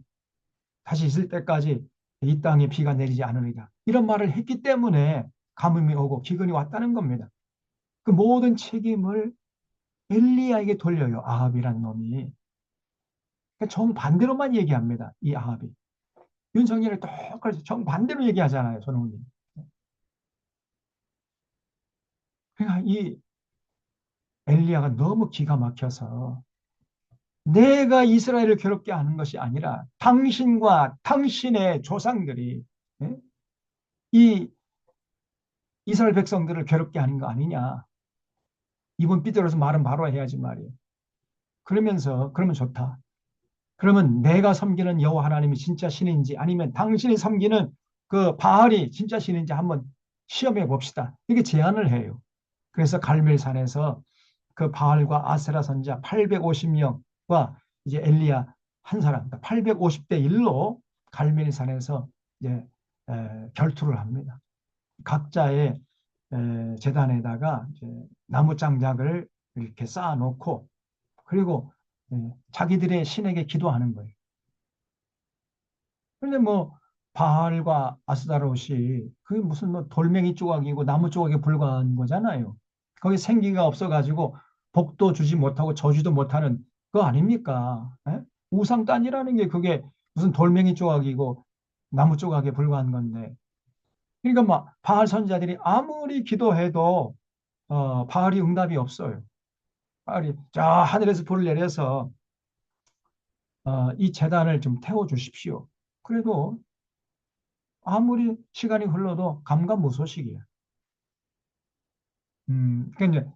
다시 있을 때까지 이 땅에 비가 내리지 않으리라, 이런 말을 했기 때문에 가뭄이 오고 기근이 왔다는 겁니다. 그 모든 책임을 엘리야에게 돌려요, 아합이라는 놈이. 그러니까 정반대로만 얘기합니다, 이 아합이. 윤석열이 똑같이 정반대로 얘기하잖아요, 손흥민. 그러니까 이 엘리야가 너무 기가 막혀서, 내가 이스라엘을 괴롭게 하는 것이 아니라 당신과 당신의 조상들이, 예? 이 이스라엘 백성들을 괴롭게 하는 거 아니냐. 이번 삐뚤어서 말은 바로 해야지 말이에요. 그러면서 그러면 좋다. 그러면 내가 섬기는 여호와 하나님이 진짜 신인지 아니면 당신이 섬기는 그 바알이 진짜 신인지 한번 시험해 봅시다, 이렇게 제안을 해요. 그래서 갈멜산에서 그 바알과 아세라 선지자 850명과 이제 엘리야 한 사람, 850대 1로 갈멜산에서 이제 결투를 합니다. 각자의 제단에다가 이제 나무 장작을 이렇게 쌓아놓고, 그리고 자기들의 신에게 기도하는 거예요. 근데 뭐 바알과 아스다롯이 그게 무슨 뭐 돌멩이 조각이고 나무 조각에 불과한 거잖아요. 거기 생기가 없어가지고 복도 주지 못하고 저주도 못하는 거 아닙니까? 예? 우상도 아니라는 게 그게 무슨 돌멩이 조각이고 나무 조각에 불과한 건데. 그러니까 막 바알 선자들이 아무리 기도해도 바알이 응답이 없어요. 바알이 저 하늘에서 불을 내려서 이 재단을 좀 태워 주십시오. 그래도 아무리 시간이 흘러도 감감무소식이에요. 그러니까 이제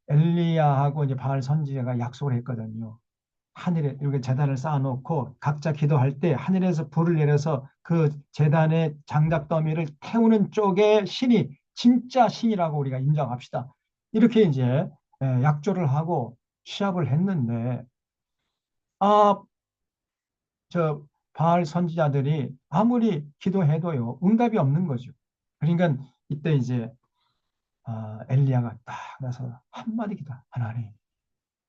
엘리야하고 이제 바알 선지자가 약속을 했거든요. 하늘에 이렇게 제단을 쌓아놓고 각자 기도할 때 하늘에서 불을 내려서 그 제단의 장작 더미를 태우는 쪽에 신이 진짜 신이라고 우리가 인정합시다. 이렇게 이제 약조를 하고 시합을 했는데, 아, 저 바알 선지자들이 아무리 기도해도요 응답이 없는 거죠. 그러니까 이때 이제 엘리야가 딱 나서 한마디 기도, 하나님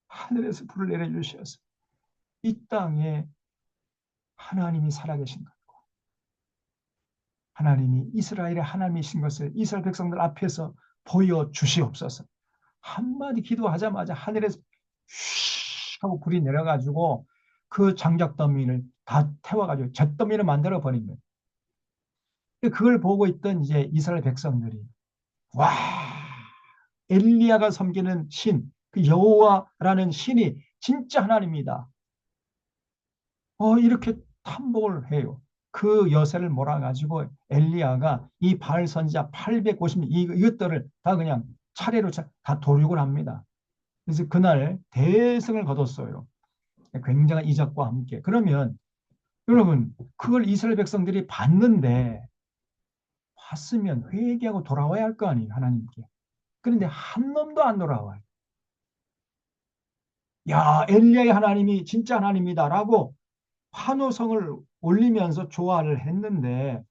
하늘에서 불을 내려주셔서 이 땅에 하나님이 살아계신 것, 하나님이 이스라엘의 하나님이신 것을 이스라엘 백성들 앞에서 보여주시옵소서. 한마디 기도하자마자 하늘에서 휘 하고 불이 내려가지고 그 장작더미를 다 태워가지고 잿더미를 만들어 버린 거예요. 그걸 보고 있던 이제 이스라엘 백성들이, 와, 엘리야가 섬기는 신, 그 여호와라는 신이 진짜 하나님이다. 이렇게 탐복을 해요. 그 여세를 몰아가지고 엘리야가 이 바알 선지자 850명 이것들을 다 그냥 차례로 다 도륙을 합니다. 그래서 그날 대승을 거뒀어요. 굉장한 이적과 함께. 그러면 여러분, 그걸 이스라엘 백성들이 봤는데, 봤으면 회개하고 돌아와야 할 거 아니에요, 하나님께. 그런데 한 놈도 안 돌아와요. 야, 엘리야의 하나님이 진짜 하나님이다라고 환호성을 올리면서 조화를 했는데,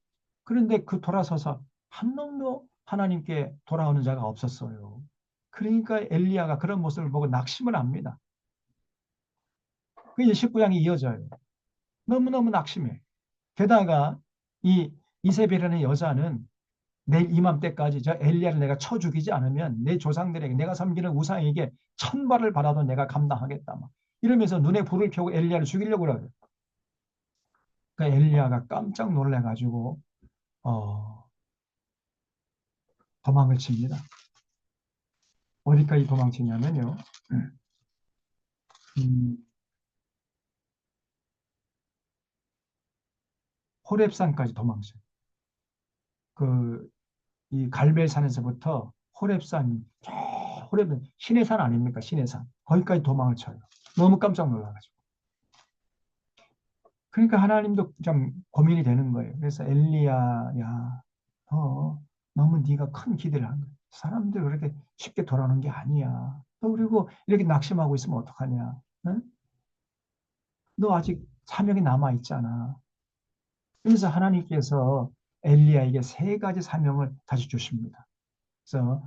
그런데 그 돌아서서 한 놈도 하나님께 돌아오는 자가 없었어요. 그러니까 엘리야가 그런 모습을 보고 낙심을 합니다. 그 이제 19장이 이어져요. 너무너무 낙심해. 게다가 이 이세벨이라는 여자는 내일 이맘때까지 저 엘리야를 내가 쳐 죽이지 않으면 내 조상들에게, 내가 섬기는 우상에게 천발을 받아도 내가 감당하겠다, 막 이러면서 눈에 불을 켜고 엘리야를 죽이려고 그래요. 그 엘리야가 깜짝 놀래가지고 어, 도망을 칩니다. 어디까지 도망치냐면요. 음, 호렙산까지 도망쳐요. 그, 이 갈멜산에서부터 호렙산, 저 호렙은 신의 산 아닙니까? 신의 산. 거기까지 도망을 쳐요. 너무 깜짝 놀라가지고. 그러니까 하나님도 좀 고민이 되는 거예요. 그래서 엘리야, 야, 너무 네가 큰 기대를 한 거야. 사람들 그렇게 쉽게 돌아오는 게 아니야. 또 그리고 이렇게 낙심하고 있으면 어떡하냐? 응? 너 아직 사명이 남아 있잖아. 그래서 하나님께서 엘리야에게 세 가지 사명을 다시 주십니다. 그래서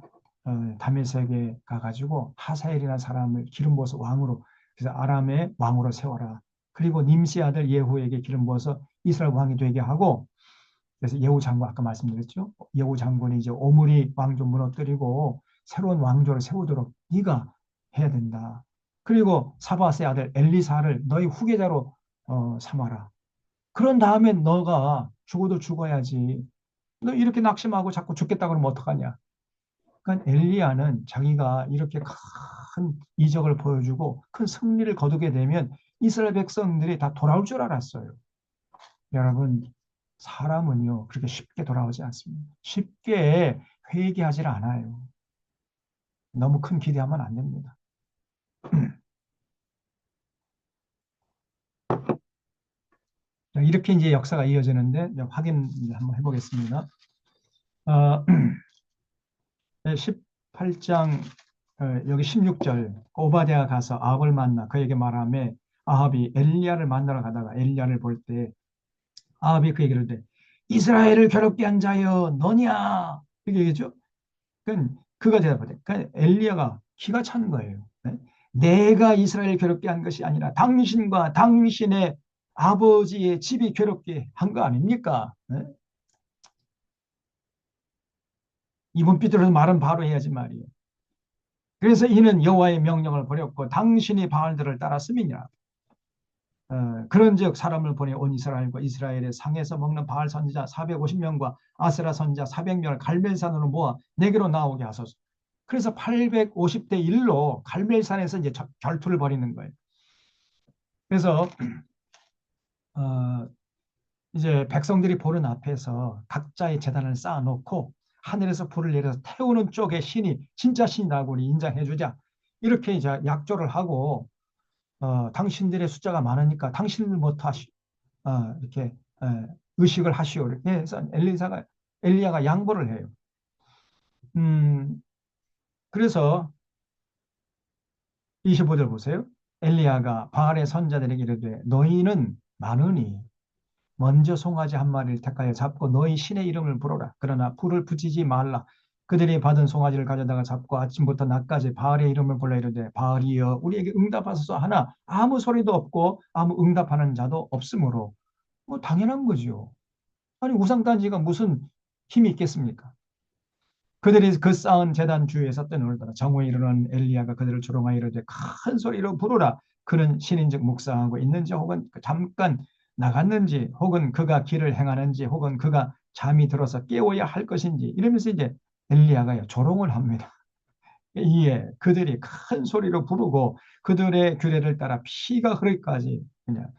다메섹에 가가지고 하사엘이라는 사람을 기름 부어서 왕으로, 그래서 아람의 왕으로 세워라. 그리고 님시 아들 예후에게 기름 부어서 이스라엘 왕이 되게 하고, 그래서 예후 장군 아까 말씀드렸죠. 예후 장군이 이제 오므리 왕조 무너뜨리고 새로운 왕조를 세우도록 네가 해야 된다. 그리고 사바스의 아들 엘리사를 너희 후계자로 삼아라. 그런 다음에 너가 죽어도 죽어야지. 너 이렇게 낙심하고 자꾸 죽겠다 그러면 어떡하냐. 그러니까 엘리야는 자기가 이렇게 큰 이적을 보여주고 큰 승리를 거두게 되면 이스라엘 백성들이 다 돌아올 줄 알았어요. 여러분, 사람은요, 그렇게 쉽게 돌아오지 않습니다. 쉽게 회개하지 않아요. 너무 큰 기대하면 안 됩니다. 이렇게 이제 역사가 이어지는데 확인 한번 해보겠습니다. 18장 여기 16절 오바댜가 가서 아합을 만나 그에게 말하며 아합이 엘리야를 만나러 가다가 엘리야를 볼 때 아합이 그 얘기를 해 이스라엘을 괴롭게 한 자여 너냐 이렇게 얘기했죠. 그가 대답하되 엘리야가 기가 찬 거예요. 네? 내가 이스라엘 괴롭게 한 것이 아니라 당신과 당신의 아버지의 집이 괴롭게 한 거 아닙니까? 네? 이번 삐뚤어서 말은 바로 해야지 말이에요. 그래서 이는 여호와의 명령을 버렸고 당신이 바알들을 따랐음이니라. 그런즉 사람을 보내 온 이스라엘과 이스라엘의 상에서 먹는 바알 선지자 450명과 아세라 선지자 400명을 갈멜산으로 모아 내게로 나오게 하소서. 그래서 850대 1로 갈멜산에서 이제 결투를 벌이는 거예요. 그래서 이제 백성들이 보는 앞에서 각자의 제단을 쌓아놓고 하늘에서 불을 내려서 태우는 쪽에 신이 진짜 신이라고 우리 인정해 주자. 이렇게 이제 약조를 하고 당신들의 숫자가 많으니까 당신들부터 이렇게 의식을 하시오. 이렇게 해서 엘리야가 양보를 해요. 그래서 25절 보세요. 엘리야가 바알의 선자들에게 이르되 너희는 많으니 먼저 송아지 한 마리를 택하여 잡고 너희 신의 이름을 부르라. 그러나 불을 붙이지 말라. 그들이 받은 송아지를 가져다가 잡고 아침부터 낮까지 바알의 이름을 불러 이르되 바알이여 우리에게 응답하소서 하나 아무 소리도 없고 아무 응답하는 자도 없으므로 뭐 당연한 거죠. 아니 우상단지가 무슨 힘이 있겠습니까? 그들이 그 쌓은 제단 주위에서 떠놀더라. 정오에 이르는 엘리야가 그들을 조롱하여 이르되 큰 소리로 부르라. 그는 신인즉 묵상하고 있는지 혹은 잠깐 나갔는지 혹은 그가 길을 행하는지 혹은 그가 잠이 들어서 깨워야 할 것인지 이러면서 이제 엘리야가 조롱을 합니다. 이에 그들이 큰 소리로 부르고 그들의 규례를 따라 피가 흐르기까지 그냥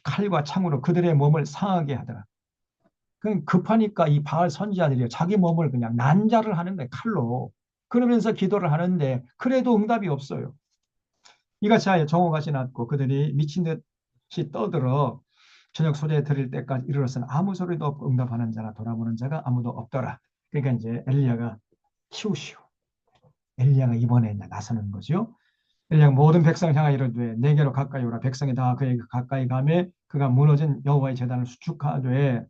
칼과 창으로 그들의 몸을 상하게 하더라. 그냥 급하니까 이 바알 선지자들이 자기 몸을 그냥 난자를 하는 거예요, 칼로. 그러면서 기도를 하는데 그래도 응답이 없어요. 이같이 하여 정오가 지났고 그들이 미친 듯이 떠들어 저녁 소재에 드릴 때까지 이르렀으나 아무 소리도 없고 응답하는 자나 돌아보는 자가 아무도 없더라. 그러니까 이제 엘리야가 치우시오. 엘리야가 이번에 나서는 거죠. 엘리야가 모든 백성을 향하여 이르되 내게로 가까이 오라. 백성이 다 그에게 가까이 가매 그가 무너진 여호와의 제단을 수축하되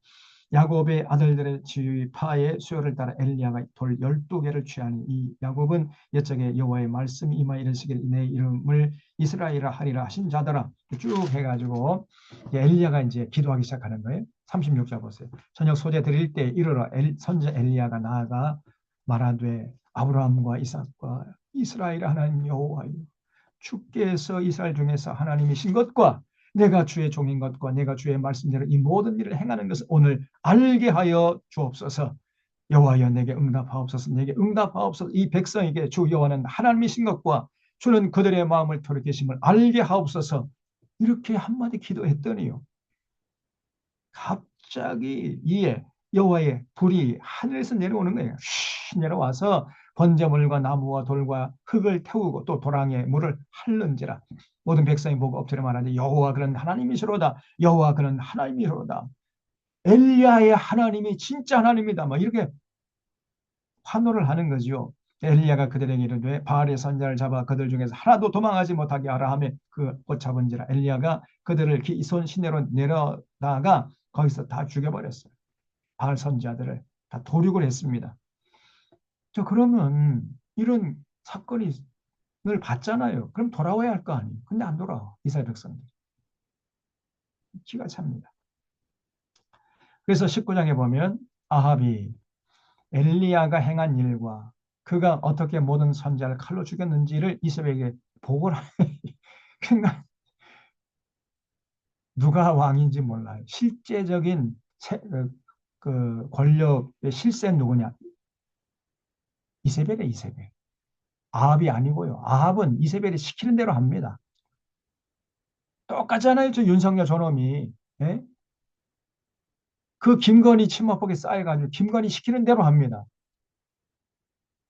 야곱의 아들들의 지파의 수요를 따라 엘리야가 돌 12개를 취하니 이 야곱은 옛적에 여호와의 말씀이 임하 이르시길 내 이름을 이스라엘이라 하리라 하신 자더라. 쭉 해가지고 엘리야가 이제 기도하기 시작하는 거예요. 36절 보세요. 저녁 소재 드릴 때 이르러 선지자 엘리야가 나아가 말하되 아브라함과 이삭과 이스라엘 하나님 여호와여 주께서 이스라엘 중에서 하나님이신 것과 내가 주의 종인 것과 내가 주의 말씀대로 이 모든 일을 행하는 것을 오늘 알게 하여 주옵소서. 여호와여 내게 응답하옵소서. 내게 응답하옵소서. 이 백성에게 주 여호와는 하나님이신 것과 주는 그들의 마음을 돌이키심을 알게 하옵소서. 이렇게 한마디 기도했더니요. 갑자기 이에 여호와의 불이 하늘에서 내려오는 거예요. 쉬 내려와서 번제물과 나무와 돌과 흙을 태우고 또 도랑에 물을 핥는지라. 모든 백성이 보고 엎드려 말하는데 여호와 그는 하나님이시로다. 여호와 그는 하나님이시로다. 엘리야의 하나님이 진짜 하나님이다. 막 이렇게 환호를 하는 거죠. 엘리야가 그들에게 이르되 바알의 선자를 잡아 그들 중에서 하나도 도망하지 못하게 하라 하며 그 곧 잡은지라. 엘리야가 그들을 기손 시내로 내려다가 거기서 다 죽여버렸어요. 바알 선지자들을 다 도륙을 했습니다. 그러면 이런 사건이 늘 봤잖아요. 그럼 돌아와야 할 거 아니에요. 근데 안 돌아와. 이스라엘 백성들. 기가 찹니다. 그래서 19장에 보면 아합이 엘리야가 행한 일과 그가 어떻게 모든 선지자를 칼로 죽였는지를 이스라엘에게 보고를 그러니까 누가 왕인지 몰라요. 실제적인 그 권력의 실세는 누구냐? 이세벨이에요, 이세벨. 아합이 아니고요. 아합은 이세벨이 시키는 대로 합니다. 똑같잖아요, 저 윤석열 저놈이. 예? 그 김건희 친모법에 쌓여가지고 김건희 시키는 대로 합니다.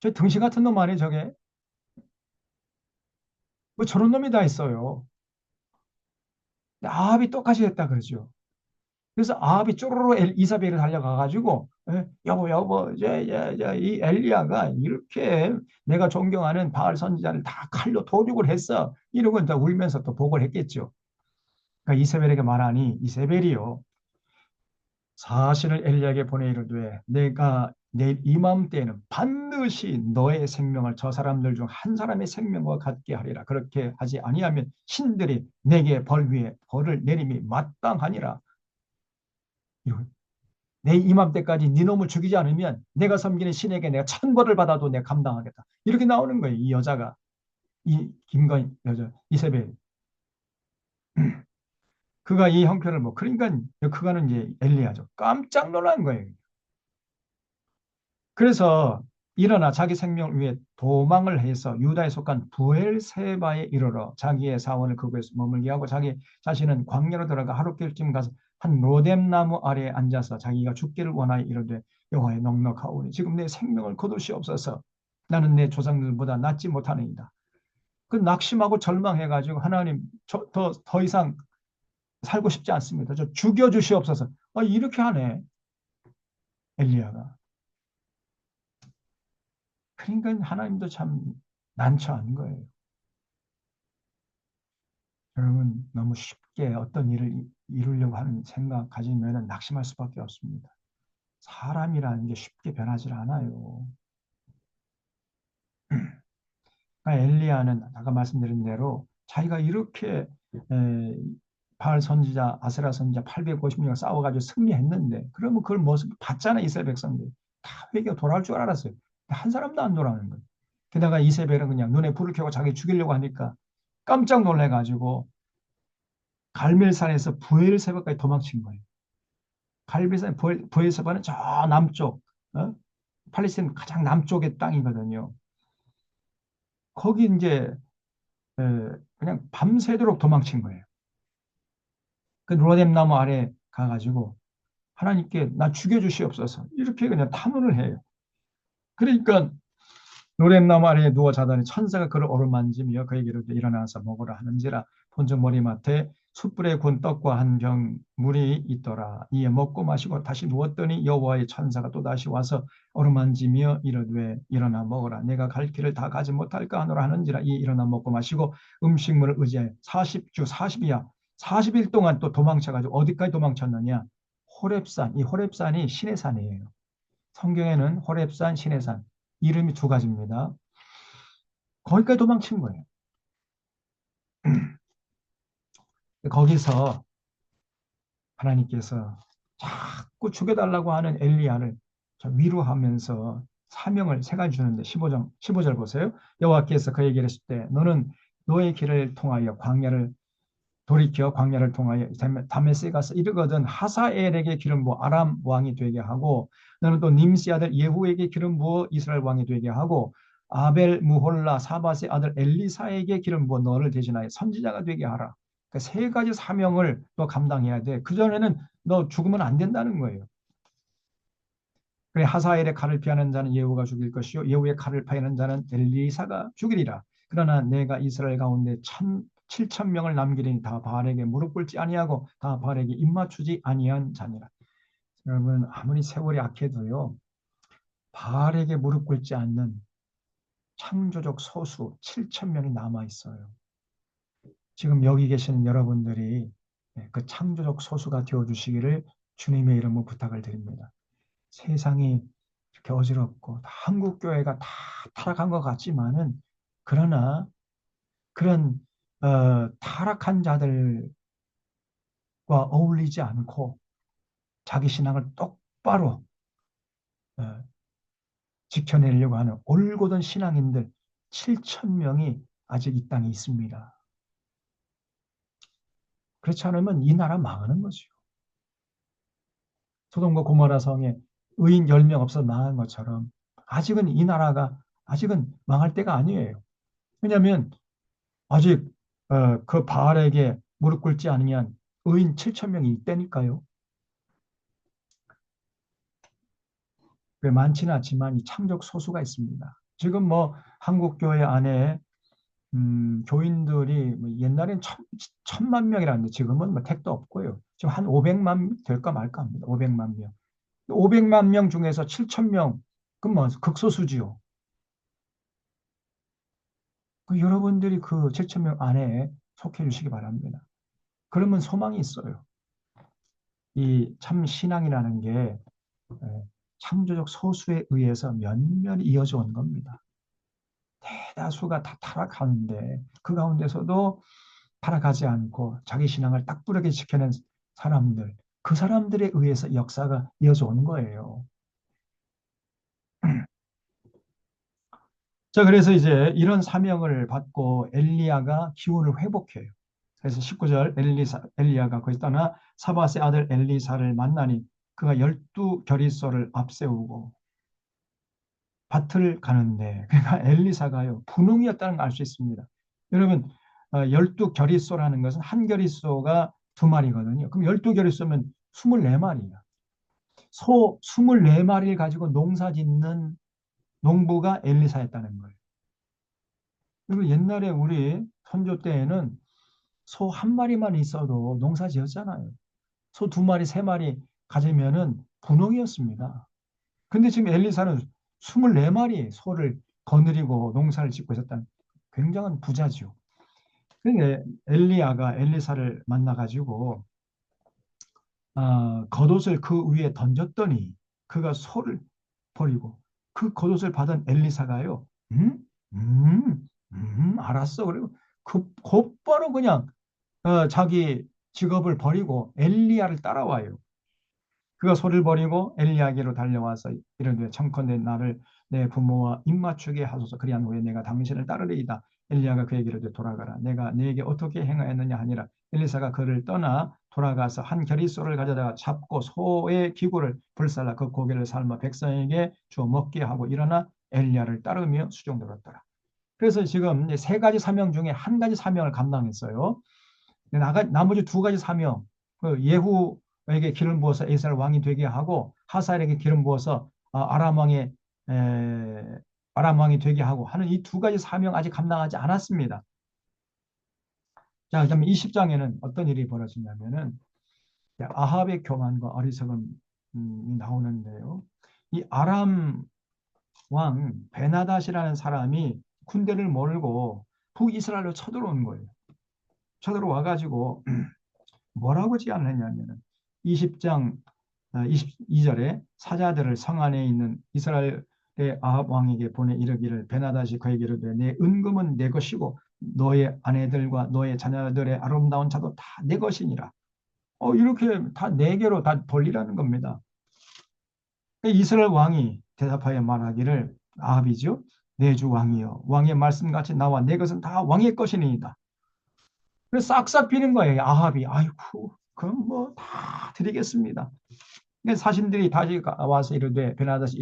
저 등신 같은 놈 아니에요, 저게? 뭐 저런 놈이 다 있어요. 아합이 똑같이 했다 그러죠. 그래서 아합이 쪼로로 이사벨을 달려가가지고 여보 여보 이 엘리야가 이렇게 내가 존경하는 바알 선지자를 다 칼로 도륙을 했어. 이러고 이제 울면서 또 보고를 했겠죠. 그러니까 이세벨에게 말하니 이세벨이요. 사실을 엘리야에게 보내 이르되 내가 내 이맘때에는 반드시 너의 생명을 저 사람들 중 한 사람의 생명과 같게 하리라. 그렇게 하지 아니하면 신들이 내게 벌 위에 벌을 내림이 마땅하니라. 내 이맘때까지 네 놈을 죽이지 않으면 내가 섬기는 신에게 내가 천벌을 받아도 내가 감당하겠다. 이렇게 나오는 거예요. 이 여자가. 이 김건희 여자 이세벨. 그가 이 형편을 그러니까 그가는 이제 엘리야죠. 깜짝 놀란 거예요. 그래서 일어나 자기 생명을 위해 도망을 해서 유다에 속한 부엘세바에 이르러 자기의 사원을 그곳에서 머물게 하고 자기 자신은 광야로 들어가 하룻길쯤 가서 한 로뎀나무 아래에 앉아서 자기가 죽기를 원하여 이르되 여호와의 넉넉하오니 지금 내 생명을 거두시옵소서. 나는 내 조상들보다 낫지 못하느니라. 그 낙심하고 절망해가지고 하나님 더 이상 살고 싶지 않습니다. 저 죽여주시옵소서. 이렇게 하네 엘리야가. 그러니까 하나님도 참 난처한 거예요. 여러분 너무 쉽게 어떤 일을 이루려고 하는 생각 가지면 낙심할 수밖에 없습니다. 사람이라는 게 쉽게 변하지 않아요. 그러니까 엘리야는 아까 말씀드린 대로 자기가 이렇게 바알 선지자, 아세라 선지자 850명 싸워가지고 승리했는데 그러면 그걸 모습 봤잖아 이스라엘 백성들. 다 회개가 돌아올 줄 알았어요. 한 사람도 안 돌아오는 거예요. 게다가 이세벨은 그냥 눈에 불을 켜고 자기 죽이려고 하니까 깜짝 놀래가지고 갈멜산에서 부엘세바까지 도망친 거예요. 갈멜산 부엘세바는 저 남쪽, 팔레스타인 가장 남쪽의 땅이거든요. 거기 이제 그냥 밤새도록 도망친 거예요. 그 로뎀 나무 아래 가가지고 하나님께 나 죽여주시옵소서 이렇게 그냥 탄원을 해요. 그러니까 노랫나무 아래에 누워 자더니 천사가 그를 어루만지며 그에게 이르되 일어나서 먹으라 하는지라 본즉 머리맡에 숯불에 구운 떡과 한 병 물이 있더라. 이에 먹고 마시고 다시 누웠더니 여호와의 천사가 또다시 와서 어루만지며 이르되 일어나 먹으라. 내가 갈 길을 다 가지 못할까 하노라 하는지라. 이 일어나 먹고 마시고 음식물을 의지하여 40주 40이야 40일 동안 또 도망쳐가지고 어디까지 도망쳤느냐. 호렙산. 이 호렙산이 신의 산이에요. 성경에는 호렙산, 신의 산 이름이 두 가지입니다. 거기까지 도망친 거예요. 거기서 하나님께서 자꾸 죽여달라고 하는 엘리야를 위로하면서 사명을 세 가지 주는데 15절 보세요. 여호와께서 그에게 이르실 때 너는 너의 길을 통하여 광야를 돌이켜 광야를 통하여 다메섹에 가서 이르거든 하사엘에게 기름 부어 아람 왕이 되게 하고 너는 또 님시 아들 예후에게 기름 부어 이스라엘 왕이 되게 하고 아벨 무홀라 사밧의 아들 엘리사에게 기름 부어 너를 대신하여 선지자가 되게 하라. 그러니까 세 가지 사명을 또 감당해야 돼. 그전에는 너 죽으면 안 된다는 거예요. 그래 하사엘의 칼을 피하는 자는 예후가 죽일 것이요 예후의 칼을 피하는 자는 엘리사가 죽이리라. 그러나 내가 이스라엘 가운데 7,000명을 남기리니 다 바알에게 무릎 꿇지 아니하고 다 바알에게 입맞추지 아니한 자니라. 여러분 아무리 세월이 악해도요 바알에게 무릎 꿇지 않는 창조적 소수 7,000명이 남아 있어요. 지금 여기 계시는 여러분들이 그 창조적 소수가 되어 주시기를 주님의 이름으로 부탁을 드립니다. 세상이 이렇게 어지럽고 한국 교회가 다 타락한 것 같지만은 그러나 그런 타락한 자들과 어울리지 않고 자기 신앙을 똑바로 어, 지켜내려고 하는 올곧은 신앙인들 7천 명이 아직 이 땅에 있습니다. 그렇지 않으면 이 나라 망하는 거죠. 소돔과 고모라 성에 의인 10명 없어 망한 것처럼 아직은 이 나라가 아직은 망할 때가 아니에요. 왜냐하면 아직 그 바알에게 무릎 꿇지 않으면 의인 7천 명이 있다니까요. 많지는 않지만 이 참적 소수가 있습니다. 지금 뭐 한국 교회 안에 교인들이 뭐 옛날엔 천만 명이라는데 지금은 뭐 택도 없고요. 지금 한 500만 될까 말까 합니다. 500만 명. 500만 명 중에서 7천 명, 그럼 뭐 극소수지요. 여러분들이 그 7천 명 안에 속해 주시기 바랍니다. 그러면 소망이 있어요. 이 참 신앙이라는 게 창조적 소수에 의해서 면면이 이어져 온 겁니다. 대다수가 다 타락하는데 그 가운데서도 타락하지 않고 자기 신앙을 딱부러게 지켜낸 사람들, 그 사람들에 의해서 역사가 이어져 온 거예요. 자, 그래서 이제 이런 사명을 받고 엘리야가 기운을 회복해요. 그래서 19절 엘리야가 거기 떠나 사밧의 아들 엘리사를 만나니 그가 12 결의소를 앞세우고 밭을 가는데 그러니까 엘리사가요 분홍이었다는 걸 알 수 있습니다. 여러분 12 결의소라는 것은 한 결의소가 2마리거든요. 그럼 12 결의소면 24마리야. 소 24마리를 가지고 농사 짓는 농부가 엘리사였다는 거예요. 그리고 옛날에 우리 선조 때에는 소 1마리만 있어도 농사 지었잖아요. 소 2마리, 3마리 가지면은 분홍이었습니다. 근데 지금 엘리사는 24마리 소를 거느리고 농사를 짓고 있었다는 굉장한 부자죠. 그런데 엘리야가 엘리사를 만나가지고 겉옷을 그 위에 던졌더니 그가 소를 버리고 그 겉옷을 받은 엘리사가요. 알았어. 그리고 곧바로 그냥 자기 직업을 버리고 엘리야를 따라와요. 그가 소를 버리고 엘리야에게로 달려와서 이르되 청컨대 나를 내 부모와 입맞추게 하소서. 그리한 후에 내가 당신을 따르리이다. 엘리야가 그에게 이르되 돌아가라. 내가 네게 어떻게 행하였느냐 하니라. 엘리사가 그를 떠나 돌아가서 한 겨릿소를 가져다가 잡고 소의 기구를 불살라 그 고기를 삶아 백성에게 주어 먹게 하고 일어나 엘리야를 따르며 수종들었더라. 그래서 지금 이제 3가지 사명 중에 1가지 사명을 감당했어요. 나머지 2가지 사명, 그 예후에게 기름 부어서 에살 왕이 되게 하고 하사엘에게 기름 부어서 아람 왕의 아람 왕이 되게 하고 하는 이 2가지 사명 아직 감당하지 않았습니다. 자, 그다음에 20장에는 어떤 일이 벌어지냐면은 아합의 교만과 어리석음이 나오는데요. 이 아람 왕 베나닷이라는 사람이 군대를 몰고 북이스라엘로 쳐들어온 거예요. 쳐들어와 가지고 뭐라고 제안을 했냐면은 20장 22절에 사자들을 성 안에 있는 이스라엘의 아합 왕에게 보내 이르기를 베나닷이 그에게 이르되 내 은금은 내 것이고 너의 아내들과 너의 자녀들의 아름다운 차도 다 내 것이니라. 이렇게 다 네 개로 다 돌리라는 겁니다. 이스라엘 왕이 대답하여 말하기를 아합이죠. 내 주 왕이여 왕의 말씀같이 나와 내 것은 다 왕의 것이니이다. 그래서 싹싹 비는 거예요. 아합이. 아이고, 그럼 뭐 다 드리겠습니다. 사신들이 다시 와서 이르되 베나다시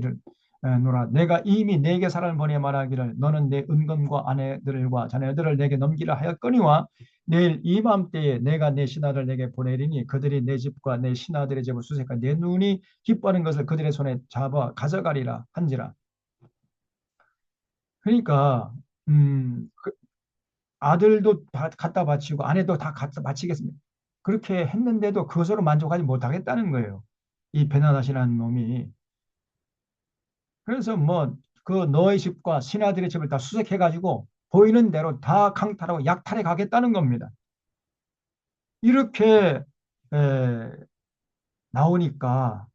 이르노라 내가 이미 내게 사람을 보내 말하기를 너는 내 은건과 아내들과 자녀들을 내게 넘기라 하였거니와 내일 이맘때에 내가 내 신하를 내게 보내리니 그들이 내 집과 내 신하들의 집을 수색하 내 눈이 기뻐하는 것을 그들의 손에 잡아 가져가리라 한지라. 그러니까 아들도 갖다 바치고 아내도 다 갖다 바치겠습니다. 그렇게 했는데도 그것으로 만족하지 못하겠다는 거예요. 이 베나다시라는 놈이. 그래서 뭐 그 너의 집과 신하들의 집을 다 수색해가지고 보이는 대로 다 강탈하고 약탈해 가겠다는 겁니다. 이렇게 에, 나오니까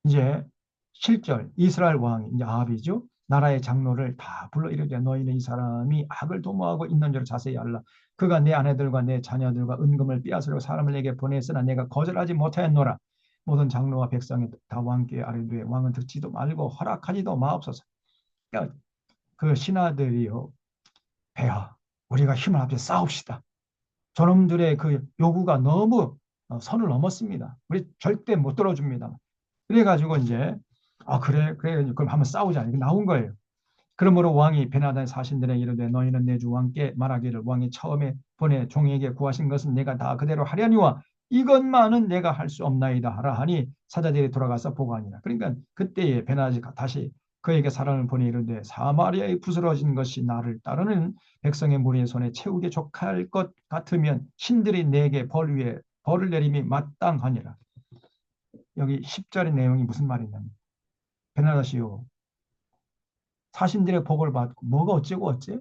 이제 7절 이스라엘 왕이 이제 아합이죠. 나라의 장로를 다 불러 이르되 너희는 이 사람이 악을 도모하고 있는 줄 자세히 알라. 그가 내 아내들과 내 자녀들과 은금을 빼앗으려고 사람을 내게 보냈으나 내가 거절하지 못하였노라. 모든 장로와 백성이 다 왕께 아뢰되 왕은 듣지도 말고 허락하지도 마옵소서. 그러니까 그 신하들이요, 배하 우리가 힘을 합쳐 싸웁시다. 저놈들의 그 요구가 너무 선을 넘었습니다. 우리 절대 못 들어줍니다. 그래가지고 이제 그래 그럼 한번 싸우자 이렇게 나온 거예요. 그러므로 왕이 베나다의 사신들에게 이르되 너희는 내 주 왕께 말하기를 왕이 처음에 보내 종에게 구하신 것은 내가 다 그대로 하려니와 이것만은 내가 할 수 없나이다 하라 하니 사자들이 돌아가서 보고하니라. 그러니까 그때에 베나다가 다시 그에게 사람을 보내 이르되 사마리아에 부스러진 것이 나를 따르는 백성의 무리의 손에 채우게 족할 것 같으면 신들이 내게 벌 위에 벌을 내림이 마땅하니라. 여기 10절의 내용이 무슨 말이냐면 베나다시요 사신들의 복을 받고 뭐가 어쩌고 어째?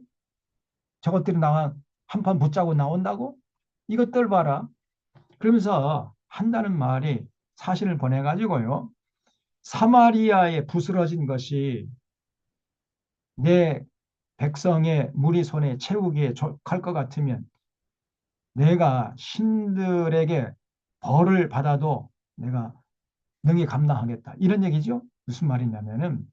저것들이 나와 한판 붙자고 나온다고? 이것들 봐라. 그러면서 한다는 말이 사신을 보내가지고요. 사마리아에 부스러진 것이 내 백성의 무리 손에 채우기에 족할 것 같으면 내가 신들에게 벌을 받아도 내가 능히 감당하겠다. 이런 얘기죠. 무슨 말이냐면은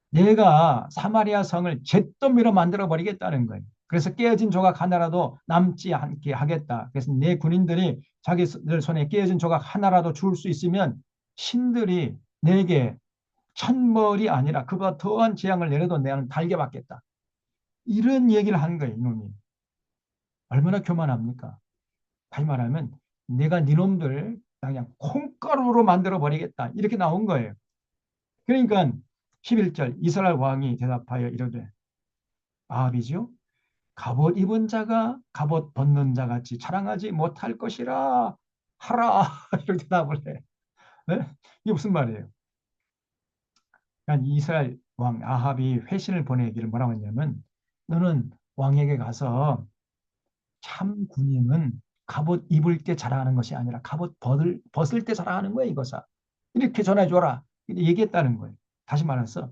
내가 사마리아 성을 잿더미로 만들어 버리겠다는 거예요. 그래서 깨어진 조각 하나라도 남지 않게 하겠다. 그래서 내 군인들이 자기들 손에 깨어진 조각 하나라도 줄 수 있으면 신들이 내게 천벌이 아니라 그보다 더한 재앙을 내려도 내는 달게 받겠다. 이런 얘기를 한 거예요, 이놈이. 얼마나 교만합니까? 다시 말하면 내가 니놈들 그냥 콩가루로 만들어 버리겠다. 이렇게 나온 거예요. 그러니까 11절 이스라엘 왕이 대답하여 이르되 아합이죠. 갑옷 입은 자가 갑옷 벗는 자 같이 자랑하지 못할 것이라 하라. 이렇게 대답을 해. 네? 이게 무슨 말이에요? 그러니까 이스라엘 왕 아합이 회신을 보내기를 뭐라고 했냐면 너는 왕에게 가서 참 군인은 갑옷 입을 때 자랑하는 것이 아니라 갑옷 벗을 때 자랑하는 거야 이거사. 이렇게 전해줘라. 얘기했다는 거예요. 다시 말해서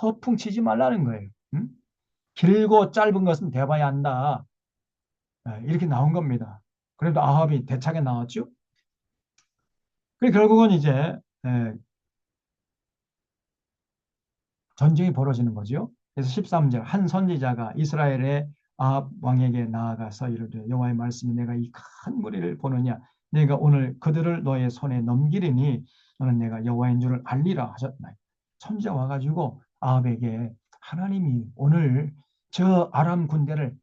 허풍 치지 말라는 거예요. 응? 길고 짧은 것은 대봐야 한다. 이렇게 나온 겁니다. 그래도 아합이 대차게 나왔죠. 그래 결국은 이제 전쟁이 벌어지는 거죠. 그래서 13절 한 선지자가 이스라엘의 아합 왕에게 나아가서 이르되 여호와의 말씀이 내가 이 큰 무리를 보느냐 내가 오늘 그들을 너의 손에 넘기리니 너는 내가 여호와인 줄을 알리라 하셨나요. 선지자 와가지고 아합에게 하나님이 오늘 저 아람 군대를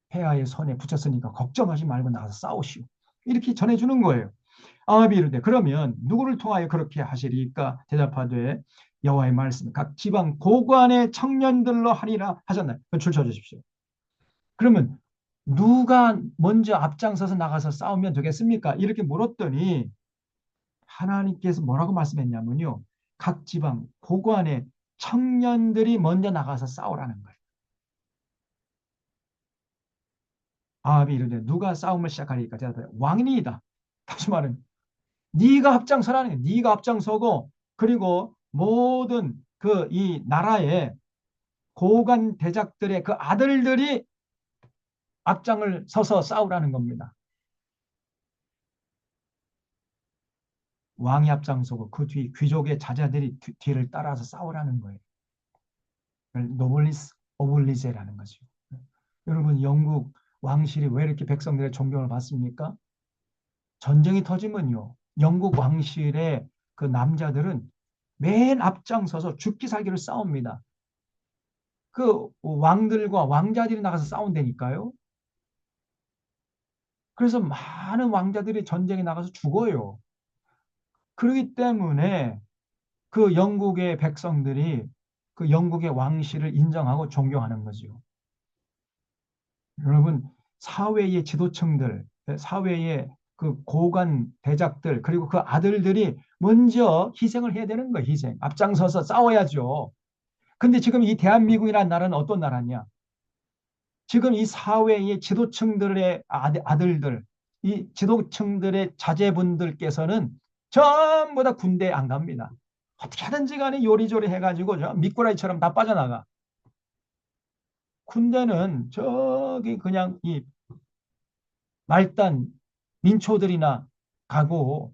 폐하의 손에 붙였으니까 걱정하지 말고 나가서 싸우시오. 이렇게 전해주는 거예요. 아합이 이르되 그러면 누구를 통하여 그렇게 하시리까 대답하되 여호와의 말씀 각 지방 고관의 청년들로 하리라 하셨나요? 줄 쳐주십시오. 그러면 누가 먼저 앞장서서 나가서 싸우면 되겠습니까? 이렇게 물었더니 하나님께서 뭐라고 말씀했냐면요. 각 지방 고관의 청년들이 먼저 나가서 싸우라는 거예요. 아합이 이르되 누가 싸움을 시작하리까 대답하여 왕이니이다. 다시 말하면 네가 앞장서라는 거예요. 네가 앞장서고 그리고 모든 그 이 나라의 고관 대작들의 그 아들들이 앞장을 서서 싸우라는 겁니다. 왕이 앞장서고 그 뒤 귀족의 자자들이 뒤를 따라서 싸우라는 거예요. 노블리스 오블리제라는 거죠. 여러분 영국 왕실이 왜 이렇게 백성들의 존경을 받습니까? 전쟁이 터지면요. 영국 왕실의 그 남자들은 맨 앞장서서 죽기 살기를 싸웁니다. 그 왕들과 왕자들이 나가서 싸운다니까요. 그래서 많은 왕자들이 전쟁에 나가서 죽어요. 그렇기 때문에 그 영국의 백성들이 그 영국의 왕실을 인정하고 존경하는 거죠. 여러분, 사회의 지도층들, 사회의 그 고관 대작들, 그리고 그 아들들이 먼저 희생을 해야 되는 거예요, 희생. 앞장서서 싸워야죠. 근데 지금 이 대한민국이라는 나라는 어떤 나라냐? 지금 이 사회의 지도층들의 아들들, 이 지도층들의 자제분들께서는 전부 다 군대에 안 갑니다. 어떻게 하든지 간에 요리조리 해가지고 저 미꾸라지처럼 다 빠져나가. 군대는 저기 그냥 이 말단 민초들이나 가고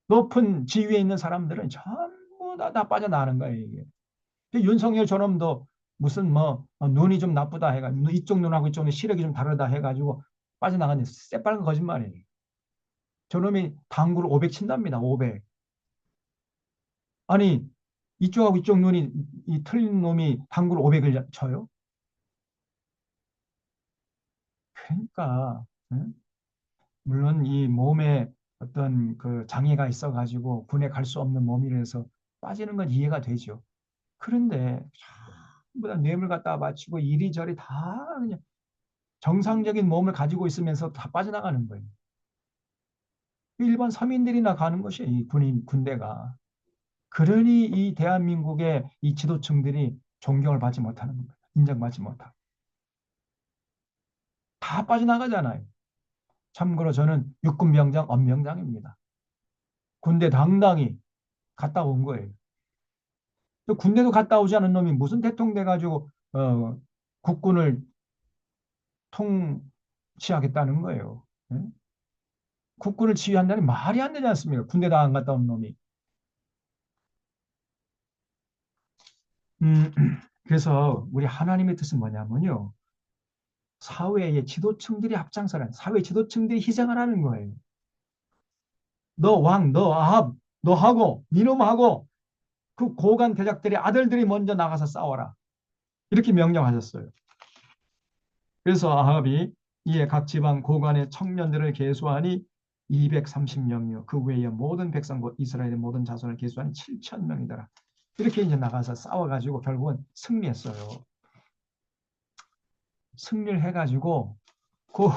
높은 지위에 있는 사람들은 전부 다 빠져나가는 거예요, 이게. 윤석열 저놈도 무슨 뭐 눈이 좀 나쁘다 해가지고 이쪽 눈하고 이쪽 눈 시력이 좀 다르다 해가지고 빠져나가는 새빨간 거짓말이에요. 저놈이 당구를 500 친답니다. 500. 아니 이쪽하고 이쪽 눈이 이 틀린 놈이 당구를 500을 쳐요? 그러니까 응? 물론 이 몸에 어떤 그 장애가 있어가지고 군에 갈 수 없는 몸이라서 빠지는 건 이해가 되죠. 그런데 전부 다 뇌물 갖다가 바치고 이리저리 다 그냥 정상적인 몸을 가지고 있으면서 다 빠져나가는 거예요. 일반 서민들이나 가는 것이 이 군대가. 그러니 이 대한민국의 이 지도층들이 존경을 받지 못하는 겁니다. 인정받지 못하고. 다 빠져나가잖아요. 참고로 저는 육군병장 엄병장입니다. 군대 당당히 갔다 온 거예요. 또 군대도 갔다 오지 않은 놈이 무슨 대통령 돼가지고 국군을 통치하겠다는 거예요. 응? 국군을 지휘한다니 말이 안 되지 않습니까? 군대 다 안 갔다 온 놈이. 음, 그래서 우리 하나님의 뜻은 뭐냐면요. 사회의 지도층들이 앞장서라는, 사회 지도층들이 희생을 하는 거예요. 너 왕, 너 아합, 너하고 니놈하고 그 고관 대작들의 아들들이 먼저 나가서 싸워라. 이렇게 명령하셨어요. 그래서 아합이 이에 각 지방 고관의 청년들을 계수하니 230명이요. 그 외에 모든 백성 곧 이스라엘의 모든 자손을 계수하니 7천 명이더라. 이렇게 이제 나가서 싸워가지고 결국은 승리했어요. 승리를 해가지고 그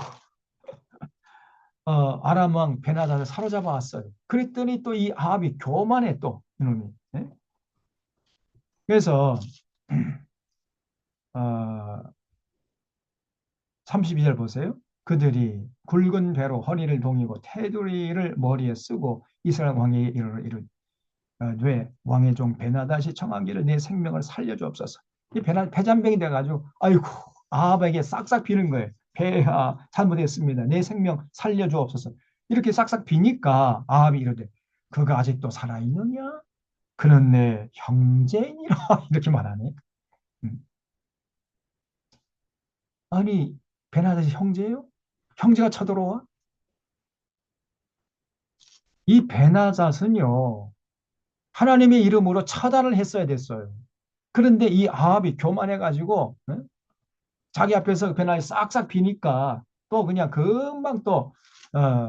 아람 왕 베나다를 사로잡아 왔어요. 그랬더니 또 이 아합이 교만해 또 이놈이. 네? 그래서 32절 보세요. 그들이 굵은 배로 허리를 동이고 테두리를 머리에 쓰고 이스라엘 왕에게 이르되 왕의 종 베나다시 청하기를 내 생명을 살려주옵소서. 이 패잔병이 돼가지고 아이고 아합에게 싹싹 비는 거예요. 배야 잘못했습니다. 내 생명 살려주옵소서. 이렇게 싹싹 비니까 아합이 이르되 그가 아직도 살아있느냐? 그는 내 형제니라 이렇게 말하네. 음. 아니 베나다시 형제예요? 형제가 쳐들어와? 이 베나닷은요 하나님의 이름으로 처단을 했어야 됐어요. 그런데 이 아합이 교만해가지고 자기 앞에서 베나에 싹싹 비니까 또 그냥 금방 또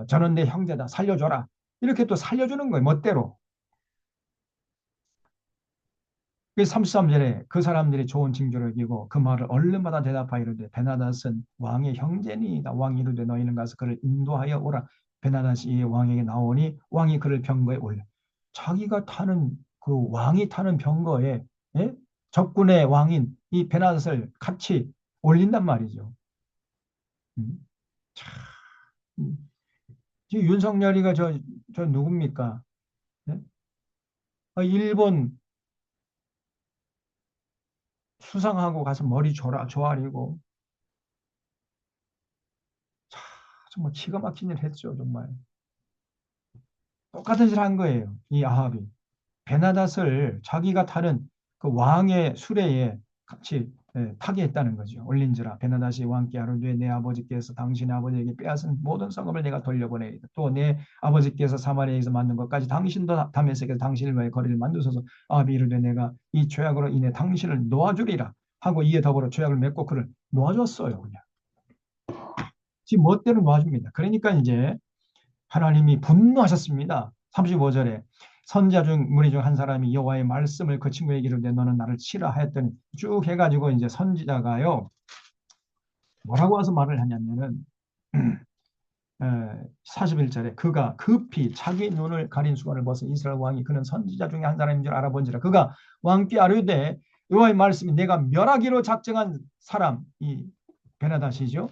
저는 내 형제다 살려줘라 이렇게 또 살려주는 거예요 멋대로. 그 33절에 그 사람들이 좋은 징조를 여기고 그 말을 얼른마다 대답하이르되 베나닷은 왕의 형제니이다. 왕이 이르되 너희는 가서 그를 인도하여 오라. 베나닷이 왕에게 나오니 왕이 그를 병거에 올려. 자기가 타는 그 왕이 타는 병거에 예? 적군의 왕인 이 베나닷을 같이 올린단 말이죠. 음. 참, 지금 윤석열이가 저 누굽니까? 예? 일본 수상하고 가서 머리 조아리고 정말 기가 막힌 일 했죠, 정말. 똑같은 짓을 한 거예요, 이 아합이. 베나닷을 자기가 타는 그 왕의 수레에 같이 타게 했다는 거죠. 올린지라 베나닷이 왕께 아뢰되 내 아버지께서 당신의 아버지에게 빼앗은 모든 성읍을 내가 돌려보내리다. 또 내 아버지께서 사마리아에서 만든 것까지 당신도 다메섹에서 당신을 위해 거리를 만드소서. 아합이 이르되 내가 이 죄악으로 인해 당신을 놓아주리라 하고 이에 더불어 죄악을 맺고 그를 놓아줬어요. 그냥. 지 멋대로 놓아줍니다. 그러니까 이제 하나님이 분노하셨습니다. 35절에 선지자 중 무리 중 한 사람이 여호와의 말씀을 그 친구에게 이르되 너는 나를 치라 하였더니 쭉 해가지고 이제 선지자가요 뭐라고 와서 말을 하냐면은 41절에 그가 급히 자기 눈을 가린 수건을 벗어 이스라엘 왕이 그는 선지자 중에 한 사람인 줄 알아본지라 그가 왕께 아뢰되 여호와의 말씀이 내가 멸하기로 작정한 사람 이 베나닷이죠.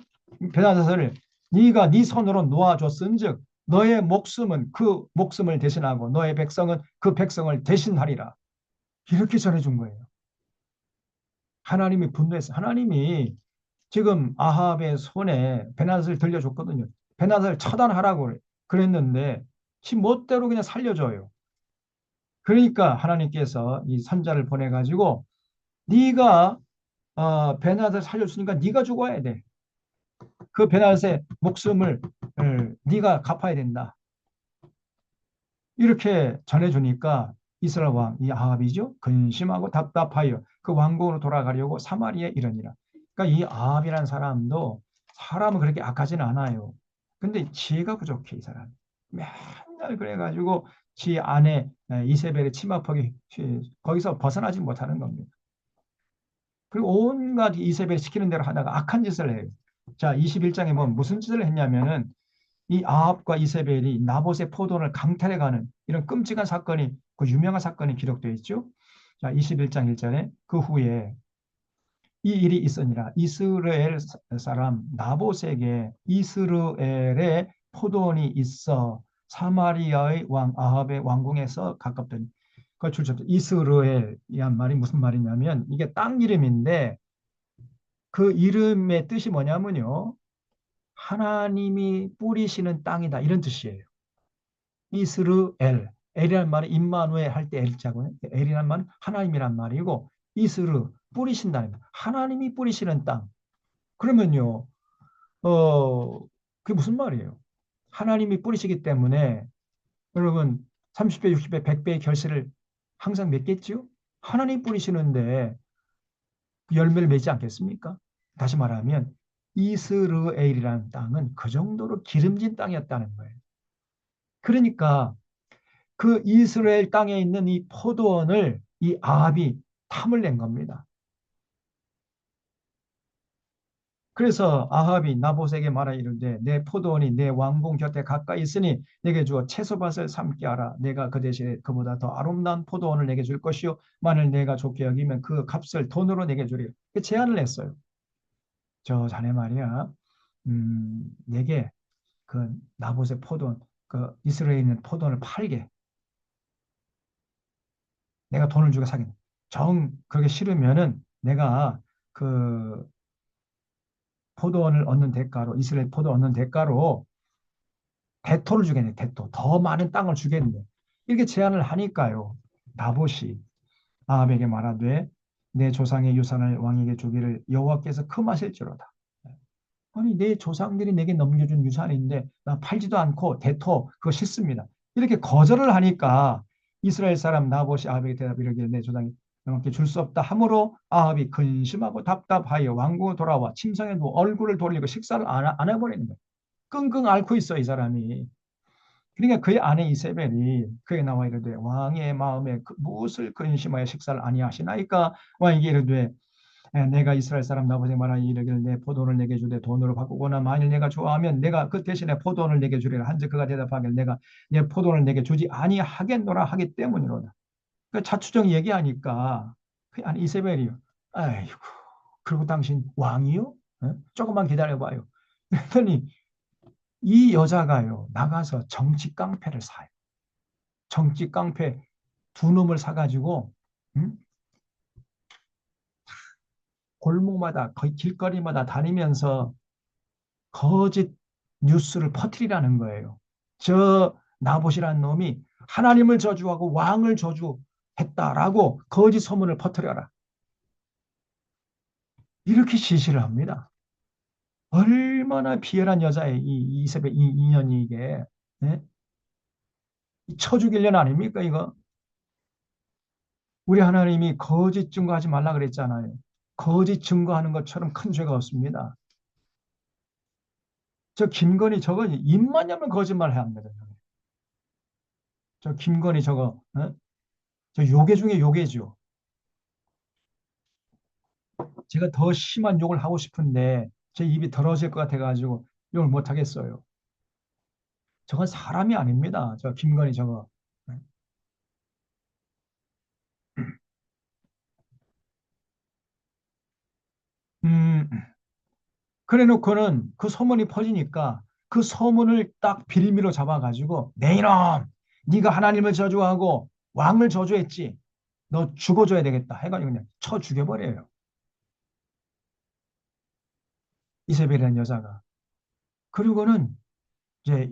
베나닷을 네가 네 손으로 놓아줬은즉 너의 목숨은 그 목숨을 대신하고 너의 백성은 그 백성을 대신하리라. 이렇게 전해준 거예요. 하나님이 분노해서 하나님이 지금 아합의 손에 베낫을 들려줬거든요. 베낫을 처단하라고 그랬는데 지 멋대로 그냥 살려줘요. 그러니까 하나님께서 이 선자를 보내가지고 네가 베낫을 살려주니까 네가 죽어야 돼. 그 베낫의 목숨을 네가 갚아야 된다. 이렇게 전해주니까 이스라엘 왕, 이 아합이죠. 근심하고 답답하여 그 왕궁으로 돌아가려고 사마리아에 이르니라. 그러니까 이 아합이라는 사람도 사람은 그렇게 악하지는 않아요. 근데 지혜가 부족해, 이 사람. 맨날 그래가지고 지 아내 이세벨의 치마폭이 거기서 벗어나지 못하는 겁니다. 그리고 온갖 이세벨이 시키는 대로 하다가 악한 짓을 해요. 자, 21장에 보면 무슨 짓을 했냐면은 이 아합과 이세벨이 나봇의 포도원을 강탈해가는 이런 끔찍한 사건이 그 유명한 사건이 기록되어 있죠. 자, 21장 1절에 그 후에 이 일이 있으니라 이스라엘 사람 나봇에게 이스라엘의 포도원이 있어 사마리아의 왕 아합의 왕궁에서 가깝더니 그 출처 이스라엘이란 말이 무슨 말이냐면 이게 땅 이름인데 그 이름의 뜻이 뭐냐면요 하나님이 뿌리시는 땅이다 이런 뜻이에요. 이스르엘. 엘이란 말은 임마누엘 할 때 엘자고요. 엘이란 말은 하나님이란 말이고 이스르 뿌리신다는 말. 하나님이 뿌리시는 땅. 그러면요. 그게 무슨 말이에요? 하나님이 뿌리시기 때문에 여러분 30배, 60배, 100배의 결실을 항상 맺겠지요? 하나님 뿌리시는데 열매를 맺지 않겠습니까? 다시 말하면 이스르엘이라는 땅은 그 정도로 기름진 땅이었다는 거예요. 그러니까 그 이스라엘 땅에 있는 이 포도원을 이 아합이 탐을 낸 겁니다. 그래서 아합이 나봇에게 말하 이르되 내 포도원이 내 왕궁 곁에 가까이 있으니 내게 주어 채소밭을 삼게 하라. 내가 그 대신에 그보다 더 아름다운 포도원을 내게 줄 것이요 만일 내가 좋게 여기면 그 값을 돈으로 내게 주리라. 제안을 했어요. 저 자네 말이야. 내게 그 나봇의 포도원 그 이스라엘에 있는 포도원을 팔게. 내가 돈을 주고 사겠네. 정 그렇게 싫으면은 내가 그 포도원을 얻는 대가로 이스라엘 포도 얻는 대가로 대토를 주겠네. 대토. 더 많은 땅을 주겠네. 이렇게 제안을 하니까요. 나봇이 아합에게 말하되 내 조상의 유산을 왕에게 주기를 여호와께서 금하실지로다. 아니 내 조상들이 내게 넘겨준 유산인데 나 팔지도 않고 대토 그거 싫습니다. 이렇게 거절을 하니까 이스라엘 사람 나봇이 아합에게 대답 이르기를 내 조상이 너밖에 줄 수 없다 하므로 아합이 근심하고 답답하여 왕궁으로 돌아와 침상에 누워 얼굴을 돌리고 식사를 안 해버리는 거예요. 끙끙 앓고 있어 이 사람이. 그러니까 그의 아내 이세벨이 그에 나와 이르되 왕의 마음에 무엇을 근심하여 식사를 아니하시나이까 왕에게 이르되 내가 이스라엘 사람 나보세 말하니 이르기를 내 포도원을 내게 주되 돈으로 바꾸거나 만일 내가 좋아하면 내가 그 대신에 포도원을 내게 주리라 한즉 그가 대답하길 내가 내 포도원을 내게 주지 아니하겠노라 하기 때문이로다. 그 자추정 얘기하니까 그 아니 이세벨이요. 아이고 그리고 당신 왕이요? 조금만 기다려봐요. 그랬더니 이 여자가요 나가서 정치 깡패를 사요. 정치 깡패 두 놈을 사가지고 음? 골목마다 거의 길거리마다 다니면서 거짓 뉴스를 퍼뜨리라는 거예요. 저 나봇이라는 놈이 하나님을 저주하고 왕을 저주했다라고 거짓 소문을 퍼뜨려라. 이렇게 지시를 합니다. 얼마나 비열한 여자의 이 이세벨 이 인연이 이게 네? 쳐 죽일 년 아닙니까 이거? 우리 하나님이 거짓 증거하지 말라 그랬잖아요. 거짓 증거하는 것처럼 큰 죄가 없습니다. 저 김건희 저거 입만 열면 거짓말 해야 합니다. 저 김건희 저거 저 요괴 중에 요괴죠. 제가 더 심한 욕을 하고 싶은데 제 입이 더러워질 것 같아가지고 욕을 못 하겠어요. 저건 사람이 아닙니다. 저 김건희 저거. 음, 그래 놓고는 그 소문이 퍼지니까 그 소문을 딱 빌미로 잡아가지고 내 이놈, 네가 하나님을 저주하고 왕을 저주했지. 너 죽어줘야 되겠다 해가지고 그냥 쳐 죽여버려요. 이세벨이라는 여자가. 그리고는 이제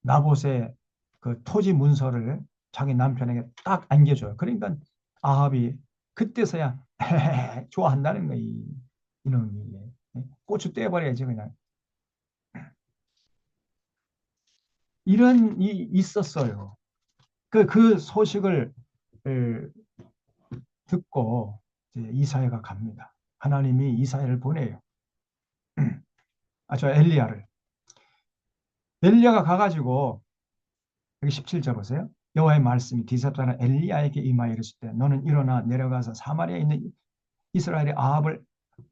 나봇의 그 토지 문서를 자기 남편에게 딱 안겨줘요. 그러니까 아합이 그때서야 좋아한다는 거야. 이놈이. 고추 떼버려야지 그냥. 이런 이 있었어요. 그 소식을 듣고 이제 이사야가 갑니다. 하나님이 이사야를 보내요. 저 엘리야를. 엘리야가 가가지고 여기 17절 보세요. 여호와의 말씀이 디삽사람 엘리야에게 임하여 이르실 때 너는 일어나 내려가서 사마리아에 있는 이스라엘의 아합을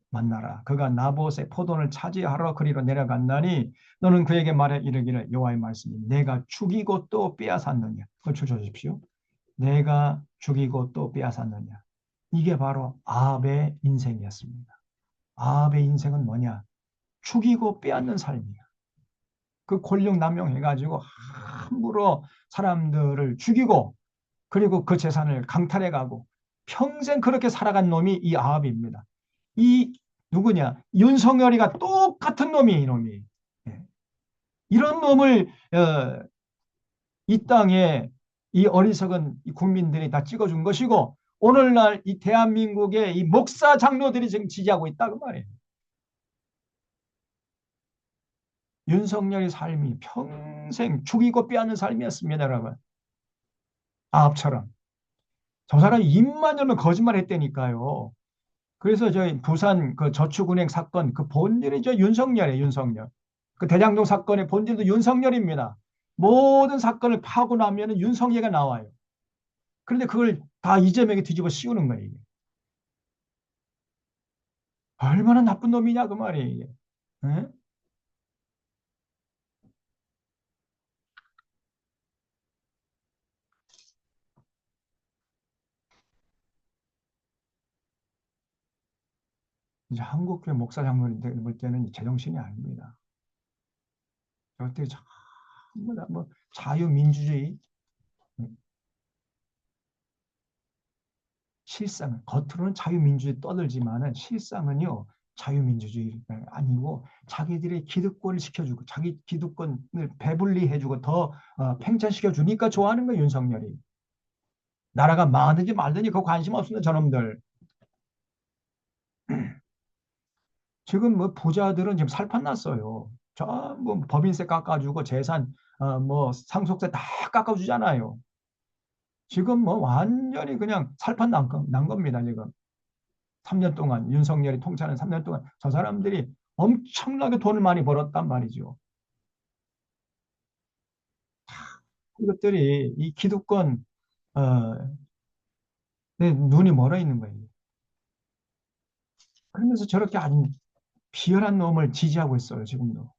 만나라. 그가 나봇의 포도를 차지하러 그리로 내려간다니 너는 그에게 말해 이르기를 여호와의 말씀이 내가 죽이고 또 빼앗았느냐. 그걸 주십시오. 내가 죽이고 또 빼앗았느냐. 이게 바로 아합의 인생이었습니다. 아합의 인생은 뭐냐? 죽이고 빼앗는 삶이야. 그 권력 남용해가지고 함부로 사람들을 죽이고 그리고 그 재산을 강탈해가고 평생 그렇게 살아간 놈이 이 아합입니다. 이 누구냐? 윤석열이가 똑같은 놈이 이놈이. 예. 이런 놈을 이 땅에 이 어리석은 이 국민들이 다 찍어준 것이고 오늘날 이 대한민국의 이 목사 장로들이 지금 지지하고 있다 그 말이에요. 윤석열의 삶이 평생 죽이고 빼앗는 삶이었습니다, 여러분. 아합처럼. 저 사람이 입만 열면 거짓말 했다니까요. 그래서 저희 부산 그 저축은행 사건 그 본질이 저 윤석열이에요, 윤석열. 그 대장동 사건의 본질도 윤석열입니다. 모든 사건을 파고 나면 윤석열이 나와요. 그런데 그걸 다 이재명이 뒤집어 씌우는 거예요, 이게. 얼마나 나쁜 놈이냐, 그 말이에요, 이게. 에? 이제 한국교회 목사 장로인들 볼 때는 제정신이 아닙니다. 저때 전부 다뭐 자유민주주의, 실상은 겉으로는 자유민주주의 떠들지만은 실상은요 자유민주주의가 아니고 자기들의 기득권을 시켜주고 자기 기득권을 배분리해주고 더 팽창시켜주니까 좋아하는 거예요 윤석열이. 나라가 망하든지 말든지 그 관심 없습니다 저놈들. 지금 뭐 부자들은 지금 살판 났어요. 전부 법인세 깎아주고 재산 뭐 상속세 다 깎아주잖아요. 지금 뭐 완전히 그냥 살판 난 겁니다 지금. 3년 동안 윤석열이 통치하는 3년 동안 저 사람들이 엄청나게 돈을 많이 벌었단 말이죠. 이것들이 이 기득권 내 눈이 멀어 있는 거예요. 그러면서 저렇게 아주 비열한 놈을 지지하고 있어요 지금도.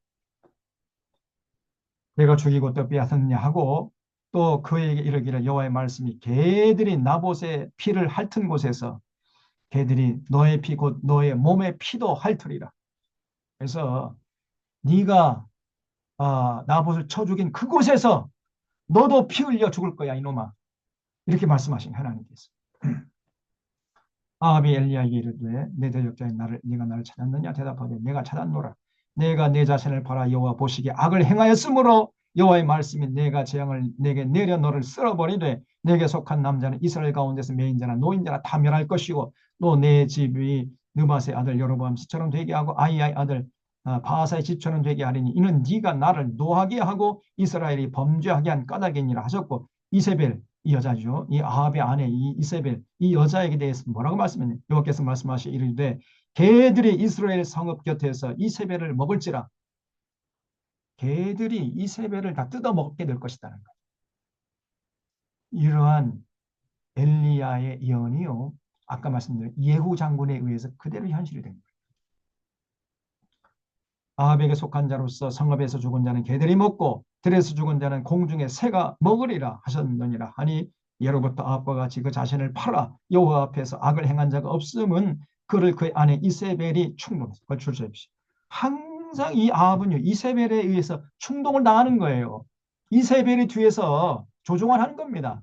내가 죽이고 또 빼앗았느냐 하고 또 그에게 이르기를 여호와의 말씀이 개들이 나봇의 피를 핥은 곳에서 개들이 너의 피 곧 너의 몸의 피도 핥으리라. 그래서 네가 나봇을 쳐 죽인 그곳에서 너도 피 흘려 죽을 거야 이놈아. 이렇게 말씀하신 하나님께서. 아합이 엘리야에게 이르되 내 대적자인 나를 네가 나를 찾았느냐 대답하되 내가 찾았노라. 내가 내 자신을 바라 여호와 보시기에 악을 행하였으므로 여호와의 말씀이 내가 재앙을 내게 내려 너를 쓸어버리되 내게 속한 남자는 이스라엘 가운데서 매인자나 노인자나 다 멸할 것이고 또 내 집이 느바스의 아들 여로보암 시처럼 되게 하고 아이야의 아들 바하사의 집처럼 되게 하리니 이는 네가 나를 노하게 하고 이스라엘이 범죄하게 한 까닭이니라 하셨고 이세벨 이 여자죠. 이 아합의 아내 이 이세벨 이 여자에게 대해서 뭐라고 말씀했냐? 여호와께서 말씀하시 이르되 개들이 이스라엘 성읍 곁에서 이세벨을 먹을지라. 개들이 이세벨을 다 뜯어 먹게 될 것이다는 거예요. 이러한 엘리야의 예언이요. 아까 말씀드린 예후 장군에 의해서 그대로 현실이 된 거예요. 아합에게 속한 자로서 성읍에서 죽은 자는 개들이 먹고 들에서 죽은 자는 공중에 새가 먹으리라 하셨느니라 하니 예로부터 아합과 같이 그 자신을 팔아 여호와 앞에서 악을 행한 자가 없음은 그를 그의 아내 이세벨이 충분해서 그걸 주십시오. 항상 이 아합은요, 이세벨에 의해서 충동을 당하는 거예요. 이세벨이 뒤에서 조종을 하는 겁니다.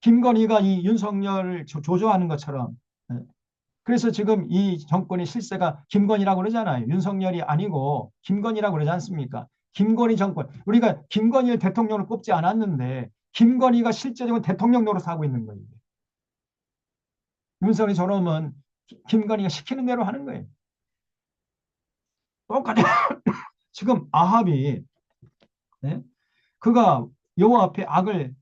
김건희가 이 윤석열을 조종하는 것처럼. 그래서 지금 이 정권의 실세가 김건희라고 그러잖아요. 윤석열이 아니고 김건희라고 그러지 않습니까? 김건희 정권. 우리가 김건희를 대통령으로 뽑지 않았는데 김건희가 실제적으로 대통령 노릇하고 있는 거예요. 윤석열이 저러면 김건희가 시키는 대로 하는 거예요. 똑같아요. 지금 아합이, 네? 그가 여호와 앞에 악을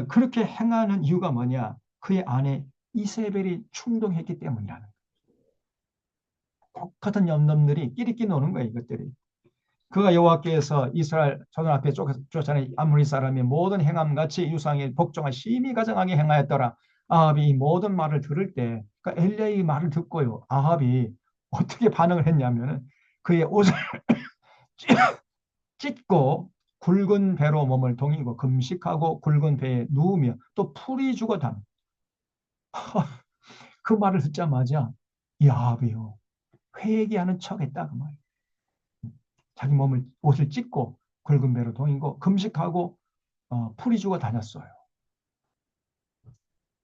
그렇게 행하는 이유가 뭐냐? 그의 아내 이세벨이 충동했기 때문이라는 거예요. 똑같은 염놈들이 끼리끼리 노는 거예요, 이것들이. 그가 여호와께서 이스라엘 자손 앞에 쫓아낸 아무리 사람의 모든 행함같이 유상의 복종을 심히 가증하게 행하였더라. 아합이 이 모든 말을 들을 때, 그러니까 엘리야의 말을 듣고요, 아합이 어떻게 반응을 했냐면은 그의 옷을 찢고 굵은 배로 몸을 동이고 금식하고 굵은 배에 누우며 또 풀이 죽어 담. 그 말을 듣자마자 이 아합이요, 회개하는 척했다 그 말. 자기 몸을 옷을 찢고 굵은 배로 동이고 금식하고 풀이 죽어 다녔어요.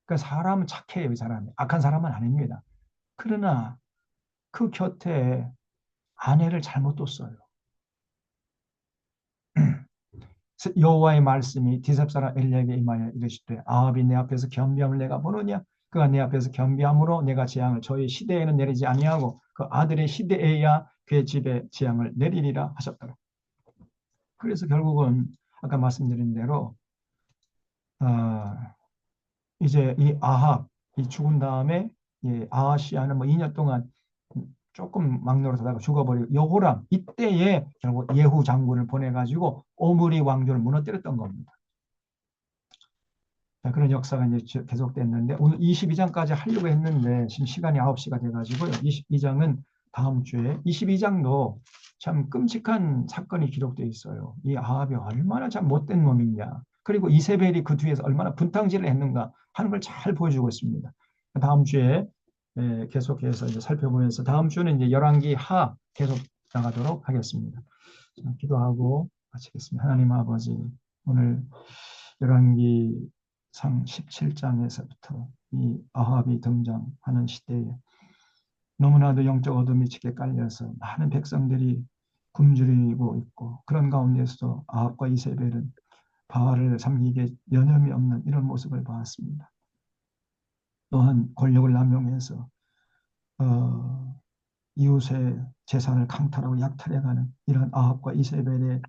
그러니까 사람은 착해요, 이 사람이. 악한 사람은 아닙니다. 그러나 그 곁에 아내를 잘못 뒀어요. 여호와의 말씀이 디셉 사람 엘리야에게 임하여 이르시되 아합이 내 앞에서 겸비함을 내가 보느냐 그가 내 앞에서 겸비함으로 내가 재앙을 저희 시대에는 내리지 아니하고 그 아들의 시대에야 그의 집에 재앙을 내리리라 하셨더라. 그래서 결국은 아까 말씀드린 대로 어, 이제 이 아합 이 죽은 다음에 아하시아는 뭐 2년 동안 조금 막노릇하다가 죽어버리고 여호람 이때에 결국 예후 장군을 보내가지고 오므리 왕조를 무너뜨렸던 겁니다. 자, 그런 역사가 이제 계속됐는데 오늘 22장까지 하려고 했는데 지금 시간이 9시가 돼가지고요. 22장은 다음 주에 22장도 참 끔찍한 사건이 기록되어 있어요. 이 아합이 얼마나 참 못된 놈이냐. 그리고 이세벨이 그 뒤에서 얼마나 분탕질을 했는가 하는 걸 잘 보여주고 있습니다. 다음 주에 계속해서 이제 살펴보면서 다음 주는 이제 열왕기 하 계속 나가도록 하겠습니다. 자, 기도하고 마치겠습니다. 하나님 아버지, 오늘 열왕기상 17장에서부터 이 아합이 등장하는 시대에 너무나도 영적 어둠이 짙게 깔려서 많은 백성들이 굶주리고 있고 그런 가운데서도 아합과 이세벨은 바알을 섬기기에 여념이 없는 이런 모습을 보았습니다. 또한 권력을 남용해서 이웃의 재산을 강탈하고 약탈해가는 이런 아합과 이세벨의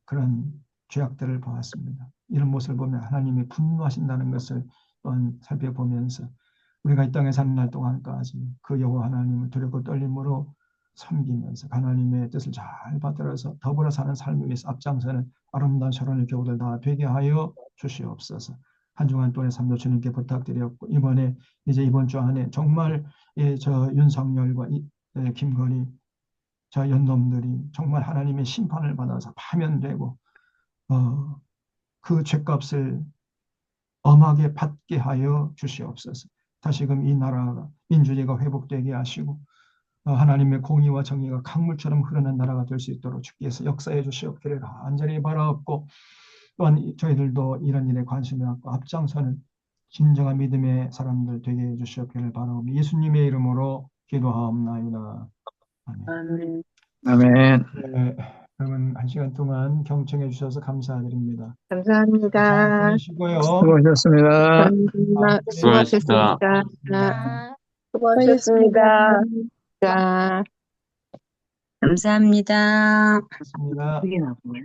그런 죄악들을 보았습니다. 이런 모습을 보면 하나님이 분노하신다는 것을 또한 살펴보면서 우리가 이 땅에 사는 날 동안까지 그 여호와 하나님을 두렵고 떨림으로 섬기면서 하나님의 뜻을 잘 받들어서 더불어 사는 삶을 위해서 앞장서는 아름다운 결혼의 교우들 다 되게 하여 주시옵소서. 한 주간 동안의 삶도 주님께 부탁드렸고 이번 주 안에 정말 저 윤석열과 김건희 저 연놈들이 정말 하나님의 심판을 받아서 파면되고 그 죄값을 엄하게 받게 하여 주시옵소서. 다시금 이 나라가 민주주의가 회복되게 하시고 하나님의 공의와 정의가 강물처럼 흐르는 나라가 될 수 있도록 주께서 역사해 주시옵기를 간절히 바라옵고 또한 저희들도 이런 일에 관심을 갖고 앞장서는 진정한 믿음의 사람들 되게 해 주시옵기를 바라옵니다. 예수님의 이름으로 기도하옵나이다. 아멘. 아멘. 네, 그러면 1시간 동안 경청해 주셔서 감사드립니다. 잘 감사합니다. 보내시고요. 수고하셨습니다. 감사합니다. 수고하셨습니다. 수고하셨습니다. 수고하셨습니다. 자. 감사합니다. 고맙습니다. 그게 나쁘네.